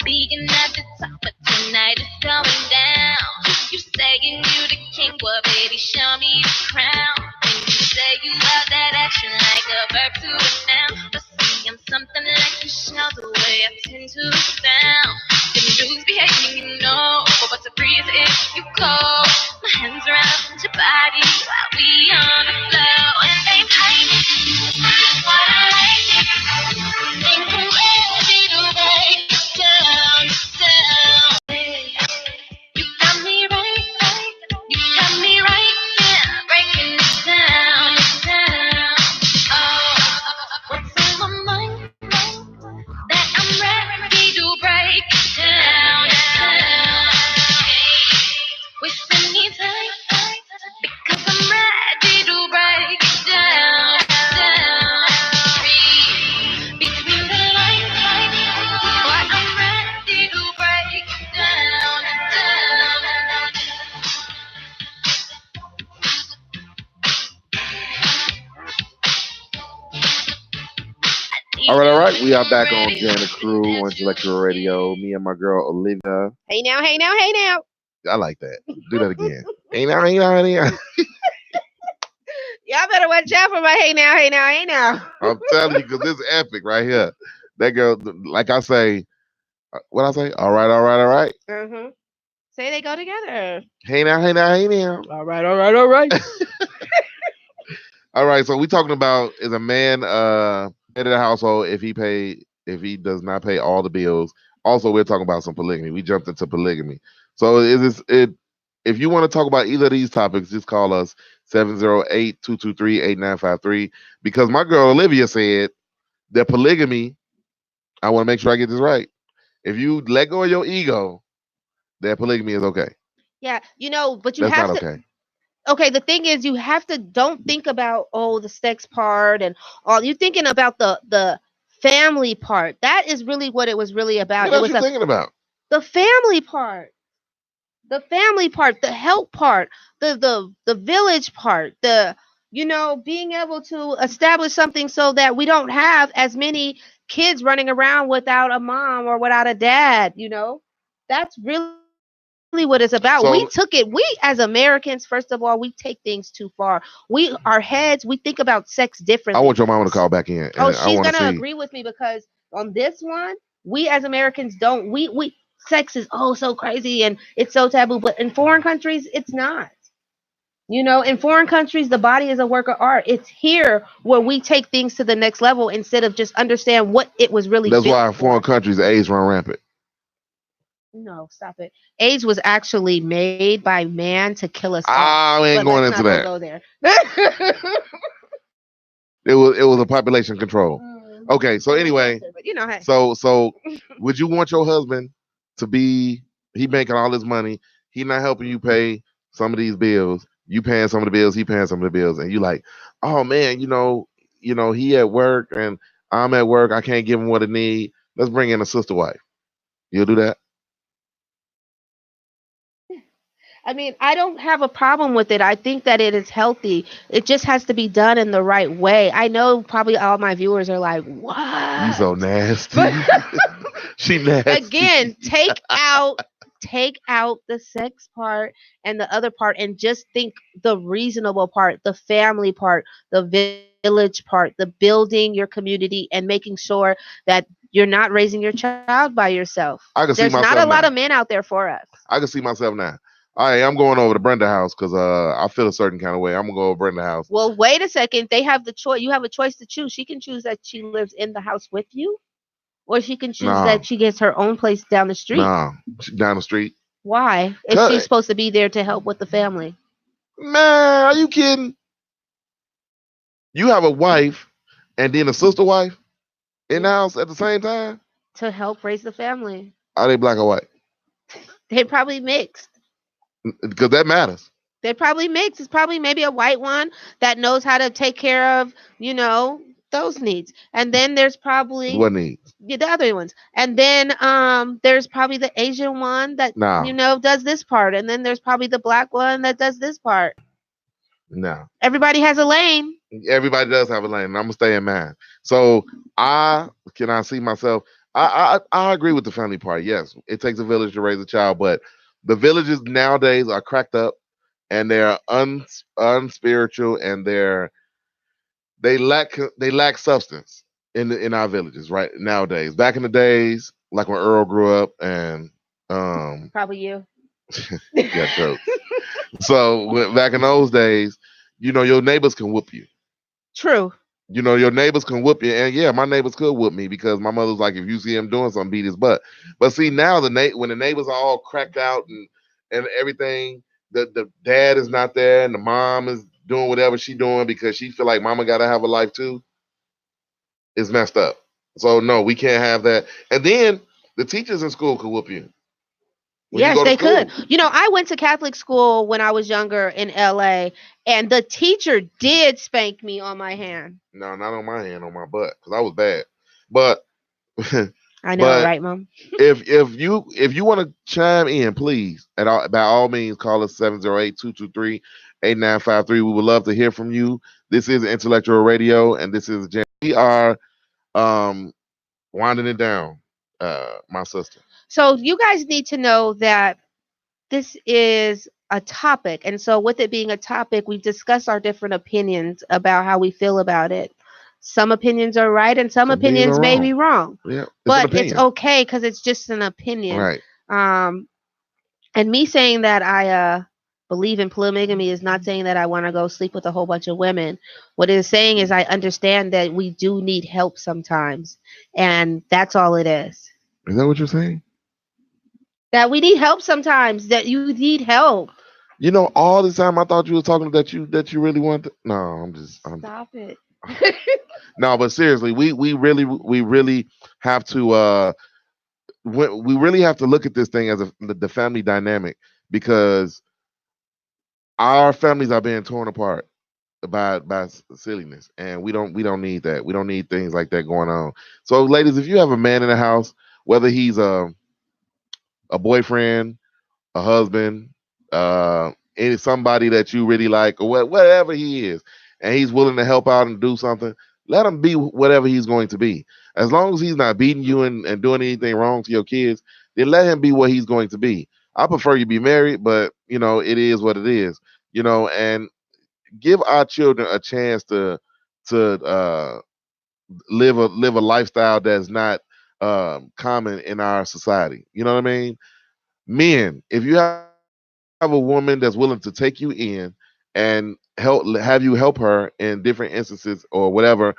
[SPEAKER 8] Being at the top, but tonight it's going down. You saying you the king, well baby, show me the crown. And you say you love that action like a verb to a noun. But see, I'm something like Michelle, the way I tend to sound. Them dudes be hating, you know, but to breeze if you go. My hands around your body while we on the floor. And they tight, what I like. Think I'm ready to break down, down. You got me right, you got me right, yeah, breaking it down, down. Oh, what's on my mind? That I'm ready to break down, down. Wasting me time, because I'm ready to break down, down. Read between the lines, boy, I'm ready to break down, down.
[SPEAKER 2] All right. We are back on Jan and crew on Intellectual Radio. Me and my girl Olivia.
[SPEAKER 1] Hey now, hey now, hey now.
[SPEAKER 2] I like that. Do that again. Hey now, hey now, hey now.
[SPEAKER 1] Y'all better watch out for my hey now, hey now, hey now.
[SPEAKER 2] I'm telling you, because this is epic right here. That girl, like I say, what I say? All right, all right, all right.
[SPEAKER 1] Mm-hmm. Say they go together.
[SPEAKER 2] Hey now, hey now, hey now.
[SPEAKER 1] All right, all right, all right.
[SPEAKER 2] All right, so we talking about, is a man head of the household if he does not pay all the bills. Also, we're talking about some polygamy. We jumped into polygamy. So if you want to talk about either of these topics, just call us 708-223-8953. Because my girl Olivia said that polygamy, I want to make sure I get this right. If you let go of your ego, that polygamy is okay.
[SPEAKER 1] Yeah, but you
[SPEAKER 2] That's
[SPEAKER 1] have
[SPEAKER 2] not
[SPEAKER 1] to.
[SPEAKER 2] okay.
[SPEAKER 1] Okay, the thing is, you have to don't think about the sex part and all. You're thinking about the family part. That is really what it was really about.
[SPEAKER 2] What else you thinking about?
[SPEAKER 1] The family part. The family part, the help part, the village part, being able to establish something so that we don't have as many kids running around without a mom or without a dad. That's really what it's about.
[SPEAKER 2] So,
[SPEAKER 1] we as Americans, first of all, we take things too far. We think about sex differently.
[SPEAKER 2] I want your mama to call back in.
[SPEAKER 1] She's gonna agree with me, because on this one, we as Americans don't. We sex is so crazy and it's so taboo, but in foreign countries, it's not. In foreign countries, the body is a work of art. It's here where we take things to the next level instead of just understand what it was really.
[SPEAKER 2] That's why in foreign countries, AIDS run rampant.
[SPEAKER 1] No, stop it. AIDS was actually made by man to kill us
[SPEAKER 2] all. We ain't going into that.
[SPEAKER 1] Go there.
[SPEAKER 2] It was a population control. Okay, so anyway,
[SPEAKER 1] but hey.
[SPEAKER 2] So would you want your husband to be, he making all this money, he not helping you pay some of these bills, you paying some of the bills, he paying some of the bills, and you like, oh man, he at work and I'm at work, I can't give him what he need. Let's bring in a sister wife. You'll do that?
[SPEAKER 1] I mean, I don't have a problem with it. I think that it is healthy. It just has to be done in the right way. I know probably all my viewers are like, what?
[SPEAKER 2] You so nasty. She nasty.
[SPEAKER 1] Again, take out take out the sex part and the other part and just think the reasonable part, the family part, the village part, the building your community and making sure that you're not raising your child by yourself.
[SPEAKER 2] I can
[SPEAKER 1] There's
[SPEAKER 2] see
[SPEAKER 1] not a
[SPEAKER 2] myself
[SPEAKER 1] lot of
[SPEAKER 2] now.
[SPEAKER 1] men out there for us.
[SPEAKER 2] I can see myself now. All right, I'm going over to Brenda house because I feel a certain kind of way. I'm gonna go over to Brenda house.
[SPEAKER 1] Well, wait a second. They have the choice. You have a choice to choose. She can choose that she lives in the house with you, or she can choose
[SPEAKER 2] No,
[SPEAKER 1] that she gets her own place down the street.
[SPEAKER 2] no, down the street.
[SPEAKER 1] Why? If she's
[SPEAKER 2] Cause,
[SPEAKER 1] supposed to be there to help with the family.
[SPEAKER 2] man, are you kidding? You have a wife and then a sister wife in the house at the same time?
[SPEAKER 1] To help raise the family.
[SPEAKER 2] Are they black or white?
[SPEAKER 1] They probably mixed.
[SPEAKER 2] Because that matters.
[SPEAKER 1] They probably mixed. It's probably maybe a white one that knows how to take care of, those needs. And then there's probably
[SPEAKER 2] What needs?
[SPEAKER 1] the other ones. And then there's probably the Asian one that
[SPEAKER 2] No,
[SPEAKER 1] does this part. And then there's probably the black one that does this part.
[SPEAKER 2] no.
[SPEAKER 1] Everybody has a lane.
[SPEAKER 2] Everybody does have a lane, and I'm gonna stay in mine. So I see myself. I agree with the family part. Yes, it takes a village to raise a child, but the villages nowadays are cracked up and they're unspiritual and they lack substance in our villages right nowadays. Back in the days, like when Earl grew up, and
[SPEAKER 1] Probably you.
[SPEAKER 2] yeah, jokes. So back in those days, your neighbors can whoop you.
[SPEAKER 1] True.
[SPEAKER 2] Your neighbors can whoop you, and yeah, my neighbors could whoop me because my mother's like, if you see him doing something, beat his butt. But see, now when the neighbors are all cracked out and everything, the dad is not there, and the mom is doing whatever she doing because she feel like mama gotta have a life too. It's messed up. So no, we can't have that. And then the teachers in school could whoop you. When you
[SPEAKER 1] Yes,
[SPEAKER 2] go to
[SPEAKER 1] they
[SPEAKER 2] school.
[SPEAKER 1] could. I went to Catholic school when I was younger in LA, and the teacher did spank me on my hand.
[SPEAKER 2] No, not on my hand, on my butt, because I was bad. But
[SPEAKER 1] I know,
[SPEAKER 2] but
[SPEAKER 1] right, Mom?
[SPEAKER 2] if you want to chime in, please, by all means, call us 708-223-8953. We would love to hear from you. This is Intellectual Radio, and this is Jam. We are winding it down, my sister.
[SPEAKER 1] So you guys need to know that this is a topic. And so with it being a topic, we discuss our different opinions about how we feel about it. Some opinions are right and some opinions may be wrong.
[SPEAKER 2] Yeah,
[SPEAKER 1] but it's okay because it's just an opinion.
[SPEAKER 2] Right.
[SPEAKER 1] And me saying that I believe in polygamy is not saying that I want to go sleep with a whole bunch of women. What it is saying is I understand that we do need help sometimes. And that's all it is.
[SPEAKER 2] Is that what you're saying?
[SPEAKER 1] That we need help sometimes. That you need help.
[SPEAKER 2] All the time I thought you were talking that you really want to. No, I'm
[SPEAKER 1] Stop it.
[SPEAKER 2] No, but seriously, we really have to we really have to look at this thing as the family dynamic, because our families are being torn apart by silliness, and we don't need that. We don't need things like that going on. So ladies, if you have a man in the house, whether he's a boyfriend, a husband, somebody that you really like, or whatever he is, and he's willing to help out and do something, let him be whatever he's going to be. As long as he's not beating you and doing anything wrong to your kids, then let him be what he's going to be. I prefer you be married, but it is what it is. And give our children a chance to live a lifestyle that's not common in our society. You know what I mean? Men, if you have a woman that's willing to take you in and have you help her in different instances or whatever,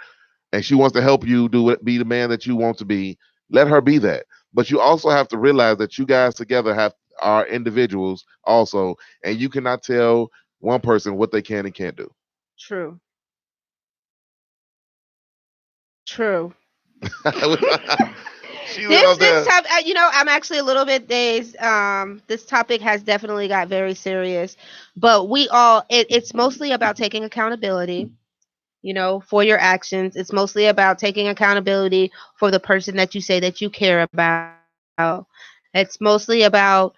[SPEAKER 2] and she wants to help you be the man that you want to be, let her be that. But you also have to realize that you guys together are individuals also, and you cannot tell one person what they can and can't do.
[SPEAKER 1] True. This topic, I'm actually a little bit dazed. This topic has definitely got very serious, but it's mostly about taking accountability, for your actions. It's mostly about taking accountability for the person that you say that you care about. It's mostly about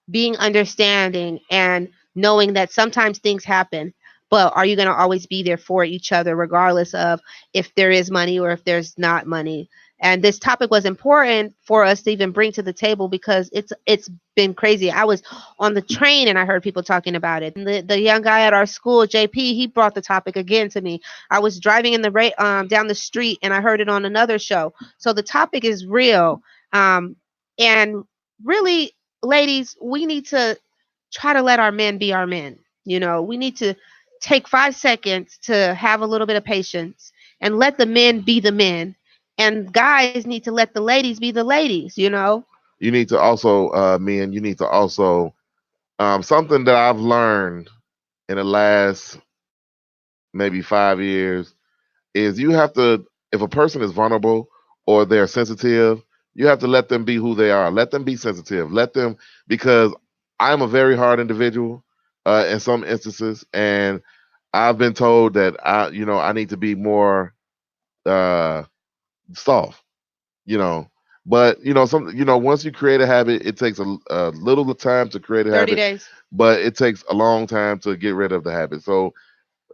[SPEAKER 1] being understanding and knowing that sometimes things happen. But are you going to always be there for each other, regardless of if there is money or if there's not money? And this topic was important for us to even bring to the table because it's been crazy. I was on the train and I heard people talking about it. And the young guy at our school, JP, he brought the topic again to me. I was driving in the down the street and I heard it on another show. So the topic is real. And really, ladies, we need to try to let our men be our men. We need to take 5 seconds to have a little bit of patience and let the men be the men. And guys need to let the ladies be the ladies.
[SPEAKER 2] You need to also, men, you need to also, something that I've learned in the last maybe 5 years is you have to, if a person is vulnerable or they're sensitive, you have to let them be who they are. Let them be sensitive. Let them, because I'm a very hard individual in some instances, and I've been told that I need to be more soft. You know, but once you create a habit, it takes a little time to create a
[SPEAKER 1] 30
[SPEAKER 2] habit,
[SPEAKER 1] days.
[SPEAKER 2] but it takes a long time to get rid of the habit. So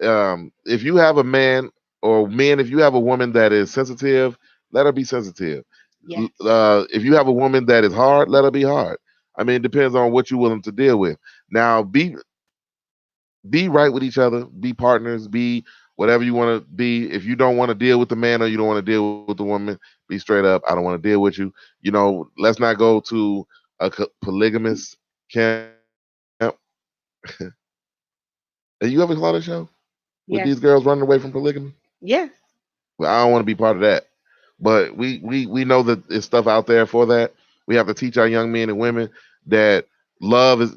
[SPEAKER 2] if you have a man or men, if you have a woman that is sensitive, let her be sensitive.
[SPEAKER 1] Yes.
[SPEAKER 2] If you have a woman that is hard, let her be hard. I mean, it depends on what you're willing to deal with. Now, be right with each other, be partners, be whatever you want to be. If you don't want to deal with the man or you don't want to deal with the woman, be straight up. I don't want to deal with you. Let's not go to a polygamous camp. Have you ever saw that show with
[SPEAKER 1] Yes.
[SPEAKER 2] these girls running away from polygamy?
[SPEAKER 1] Yes.
[SPEAKER 2] Well, I don't want to be part of that. But we know that there's stuff out there for that. We have to teach our young men and women that love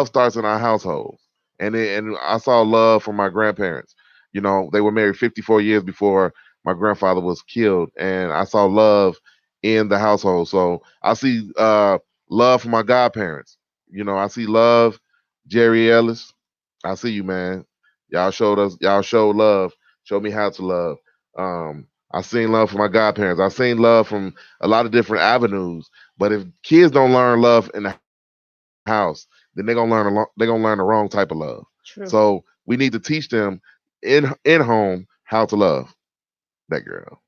[SPEAKER 2] starts in our household. And I saw love from my grandparents. They were married 54 years before my grandfather was killed, and I saw love in the household. So I see love from my godparents. I see love, Jerry Ellis. I see you, man. Y'all showed love. Showed me how to love. I seen love from my godparents. I seen love from a lot of different avenues. But if kids don't learn love in the house, then they're gonna learn the wrong type of love.
[SPEAKER 1] True.
[SPEAKER 2] So we need to teach them in home how to love that girl.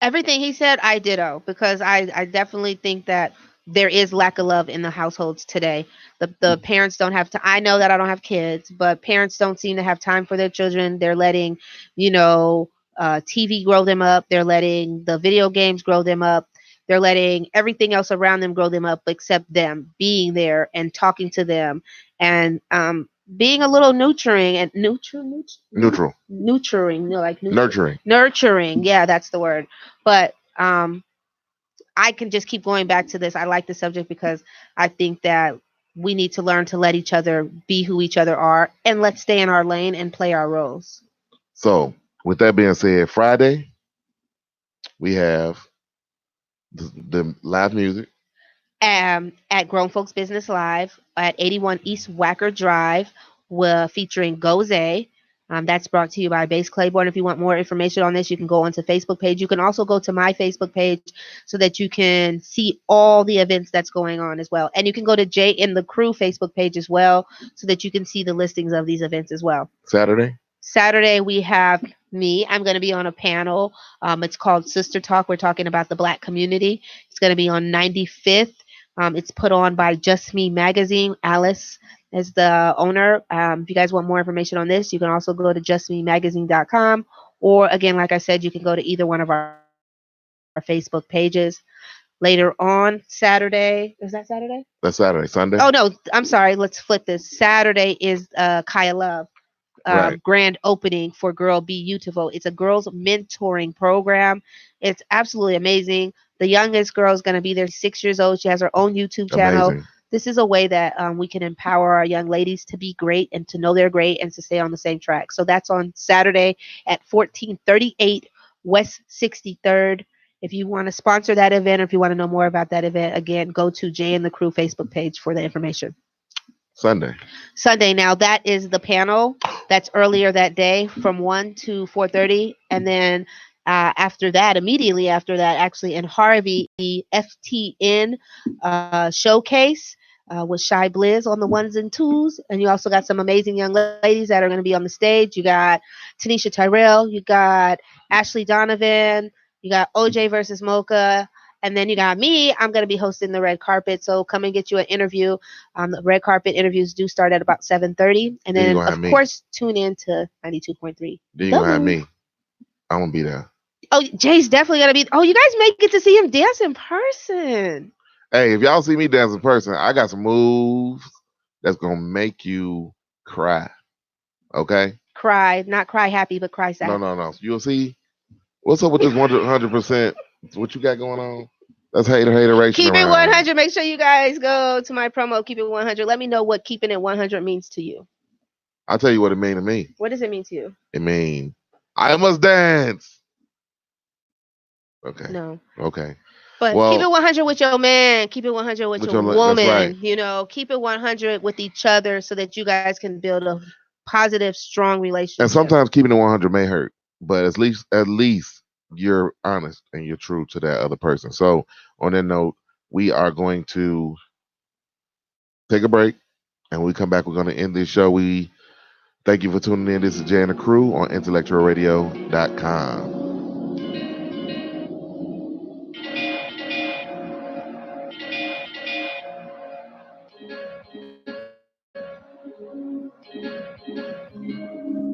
[SPEAKER 1] Everything he said, I ditto, because I definitely think that there is lack of love in the households today. The parents don't have to. I know that I don't have kids, but parents don't seem to have time for their children. They're letting, TV grow them up. They're letting the video games grow them up. They're letting everything else around them grow them up, except them being there and talking to them and being a little nurturing and
[SPEAKER 2] Neutral,
[SPEAKER 1] nurturing, like
[SPEAKER 2] nurturing.
[SPEAKER 1] nurturing. Yeah, that's the word. But I can just keep going back to this. I like the subject because I think that we need to learn to let each other be who each other are, and let's stay in our lane and play our roles.
[SPEAKER 2] So with that being said, Friday we have the live music.
[SPEAKER 1] At Grown Folks Business Live at 81 East Wacker Drive, featuring Goze. That's brought to you by Base Claiborne. If you want more information on this, you can go onto Facebook page. You can also go to my Facebook page so that you can see all the events that's going on as well. And you can go to Jay in the Crew Facebook page as well so that you can see the listings of these events as well. Saturday, we have me. I'm going to be on a panel. It's called Sister Talk. We're talking about the Black community. It's going to be on 95th. It's put on by Just Me Magazine. Alice is the owner. If you guys want more information on this, you can also go to justmemagazine.com. Or again, like I said, you can go to either one of our Facebook pages. Later on Saturday, is that Saturday?
[SPEAKER 2] That's Saturday. Sunday?
[SPEAKER 1] Oh, no, I'm sorry. Let's flip this. Saturday is Kaya Love.
[SPEAKER 2] Right.
[SPEAKER 1] Grand opening for Girl Be Beautiful. It's a girls mentoring program. It's absolutely amazing. The youngest girl is going to be there, 6 years old. She has her own YouTube channel.
[SPEAKER 2] Amazing.
[SPEAKER 1] This is a way that we can empower our young ladies to be great and to know they're great and to stay on the same track. So that's on Saturday at 1438 West 63rd. If you want to sponsor that event or if you want to know more about that event, again, go to Jay and the Crew Facebook page for the information. Sunday. Now that is the panel that's earlier that day from 1 to 4:30, and then immediately after that, actually in Harvey, the FTN showcase with Shy Blizz on the ones and twos, and you also got some amazing young ladies that are going to be on the stage. You got Tanisha Tyrell, you got Ashley Donovan, You got OJ versus Mocha. And then you got me. I'm going to be hosting the red carpet. So come and get you an interview. The red carpet interviews do start at about 7:30. And then, of course, tune in to 92.3.
[SPEAKER 2] Then you're going to have me. I'm going to be there.
[SPEAKER 1] Oh, Jay's definitely going to be. Oh, you guys may get to see him dance in person.
[SPEAKER 2] Hey, if y'all see me dance in person, I got some moves that's going to make you cry. Okay?
[SPEAKER 1] Cry. Not cry happy, but cry sad.
[SPEAKER 2] No. You'll see. What's up with this 100%? What you got going on? That's hateration.
[SPEAKER 1] Keep it 100. Make sure you guys go to my promo. Keep it 100. Let me know what keeping it 100 means to you.
[SPEAKER 2] I'll tell you what it means to me.
[SPEAKER 1] What does it mean to you?
[SPEAKER 2] It means I must dance. Okay.
[SPEAKER 1] No.
[SPEAKER 2] Okay.
[SPEAKER 1] But keep it 100 with your man. Keep it 100 with your woman. Right. You know, keep it 100 with each other so that you guys can build a positive, strong relationship.
[SPEAKER 2] And sometimes keeping it 100 may hurt, but at least you're honest and you're true to that other person. So on that note, we are going to take a break, and when we come back, we're going to end this show. We thank you for tuning in. This is Jay and the crew on IntellectualRadio.com.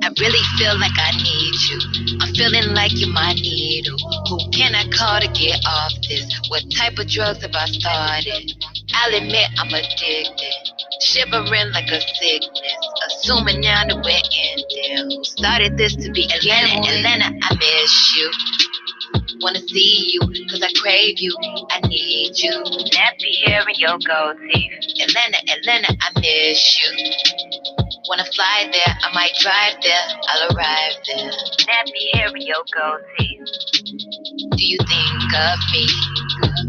[SPEAKER 8] I really feel like I need you. I'm feeling like you're my needle. Who can I call to get off this? What type of drugs have I started? I'll admit I'm addicted. Shivering like a sickness. Assuming now that we're ending. Who started this to be Atlanta, I miss you. Wanna see you, cause I crave you. I need you. Nappy hair and your gold teeth. Atlanta, I miss you. Wanna fly there, I might drive there, I'll arrive there. Nappy hair and your gold teeth. Do you think of me?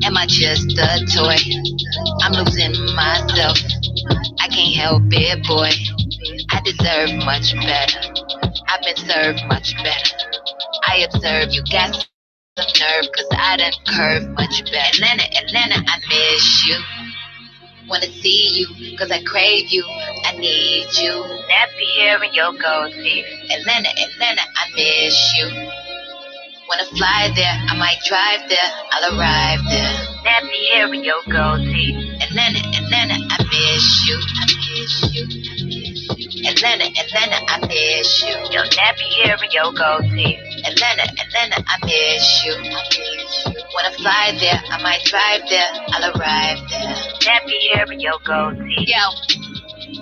[SPEAKER 8] Am I just a toy? I'm losing myself. I can't help it, boy. I deserve much better. I've been served much better. I observe you got some nerve, cause I done curve much better. Atlanta, I miss you. Wanna see you, cause I crave you. I need you. Nappy hair and your gold teeth. Atlanta, I miss you. Wanna fly there, I might drive there, I'll arrive there. Nappy hair and your gold teeth. Atlanta, I miss you. Atlanta, I miss you. Your nappy hair and your gold teeth. Atlanta, I miss you. Wanna fly there, I might drive there, I'll arrive there. Nappy hair and your gold teeth. Yo,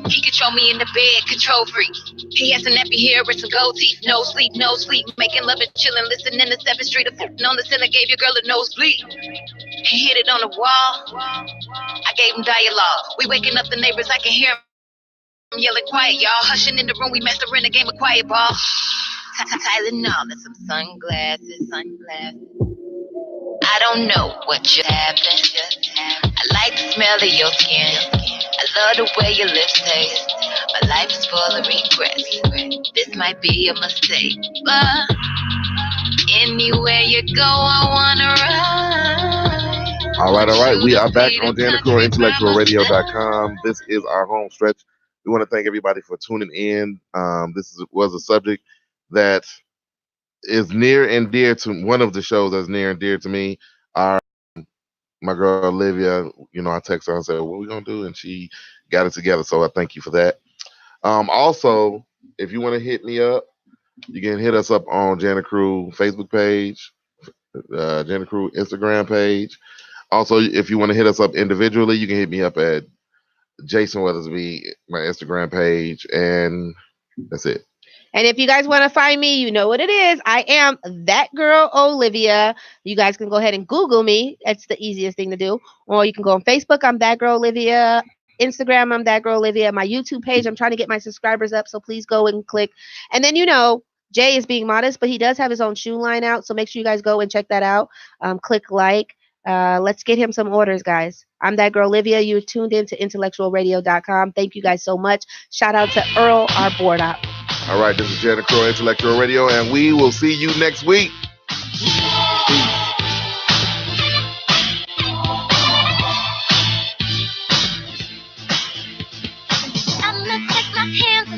[SPEAKER 8] he control me in the bed, control freak. He has some nappy hair and some gold teeth. No sleep, making love and chilling, listening to 7th Street. A foot on the ceiling, gave your girl a nosebleed. He hit it on the wall. I gave him dialogue. We waking up the neighbors, I can hear him yelling quiet, y'all. Hushing in the room, we master in a game of quiet ball. Tylenol and some sunglasses. I don't know what just happened. I like the smell of your skin. I love the way your lips taste. My life is full of regrets. This might be a mistake, but anywhere you go, I wanna ride.
[SPEAKER 2] All right. We are back on Jay and the crew on IntellectualRadio.com. This is our home stretch. We want to thank everybody for tuning in. This was a subject that is near and dear to one of the shows that's near and dear to me. My girl Olivia, I text her and said, what are we going to do? And she got it together. So I thank you for that. Also, if you want to hit me up, you can hit us up on Jay and the Crew Facebook page, Jay and the Crew Instagram page. Also, if you want to hit us up individually, you can hit me up at Jason Weathersby, my Instagram page, and that's it.
[SPEAKER 1] And if you guys want to find me, you know what it is. I am that girl Olivia. You guys can go ahead and Google me. That's the easiest thing to do. Or you can go on Facebook. I'm that girl Olivia. Instagram, I'm that girl Olivia. My YouTube page, I'm trying to get my subscribers up. So please go and click. And then, Jay is being modest, but he does have his own shoe line out. So make sure you guys go and check that out. Click like. Let's get him some orders, guys. I'm that girl Olivia. You're tuned in to IntellectualRadio.com. Thank you guys so much. Shout out to Earl, our board op.
[SPEAKER 2] All right, this is Jay and the Crew, Intellectual Radio, and we will see you next week.
[SPEAKER 8] I'ma take my hands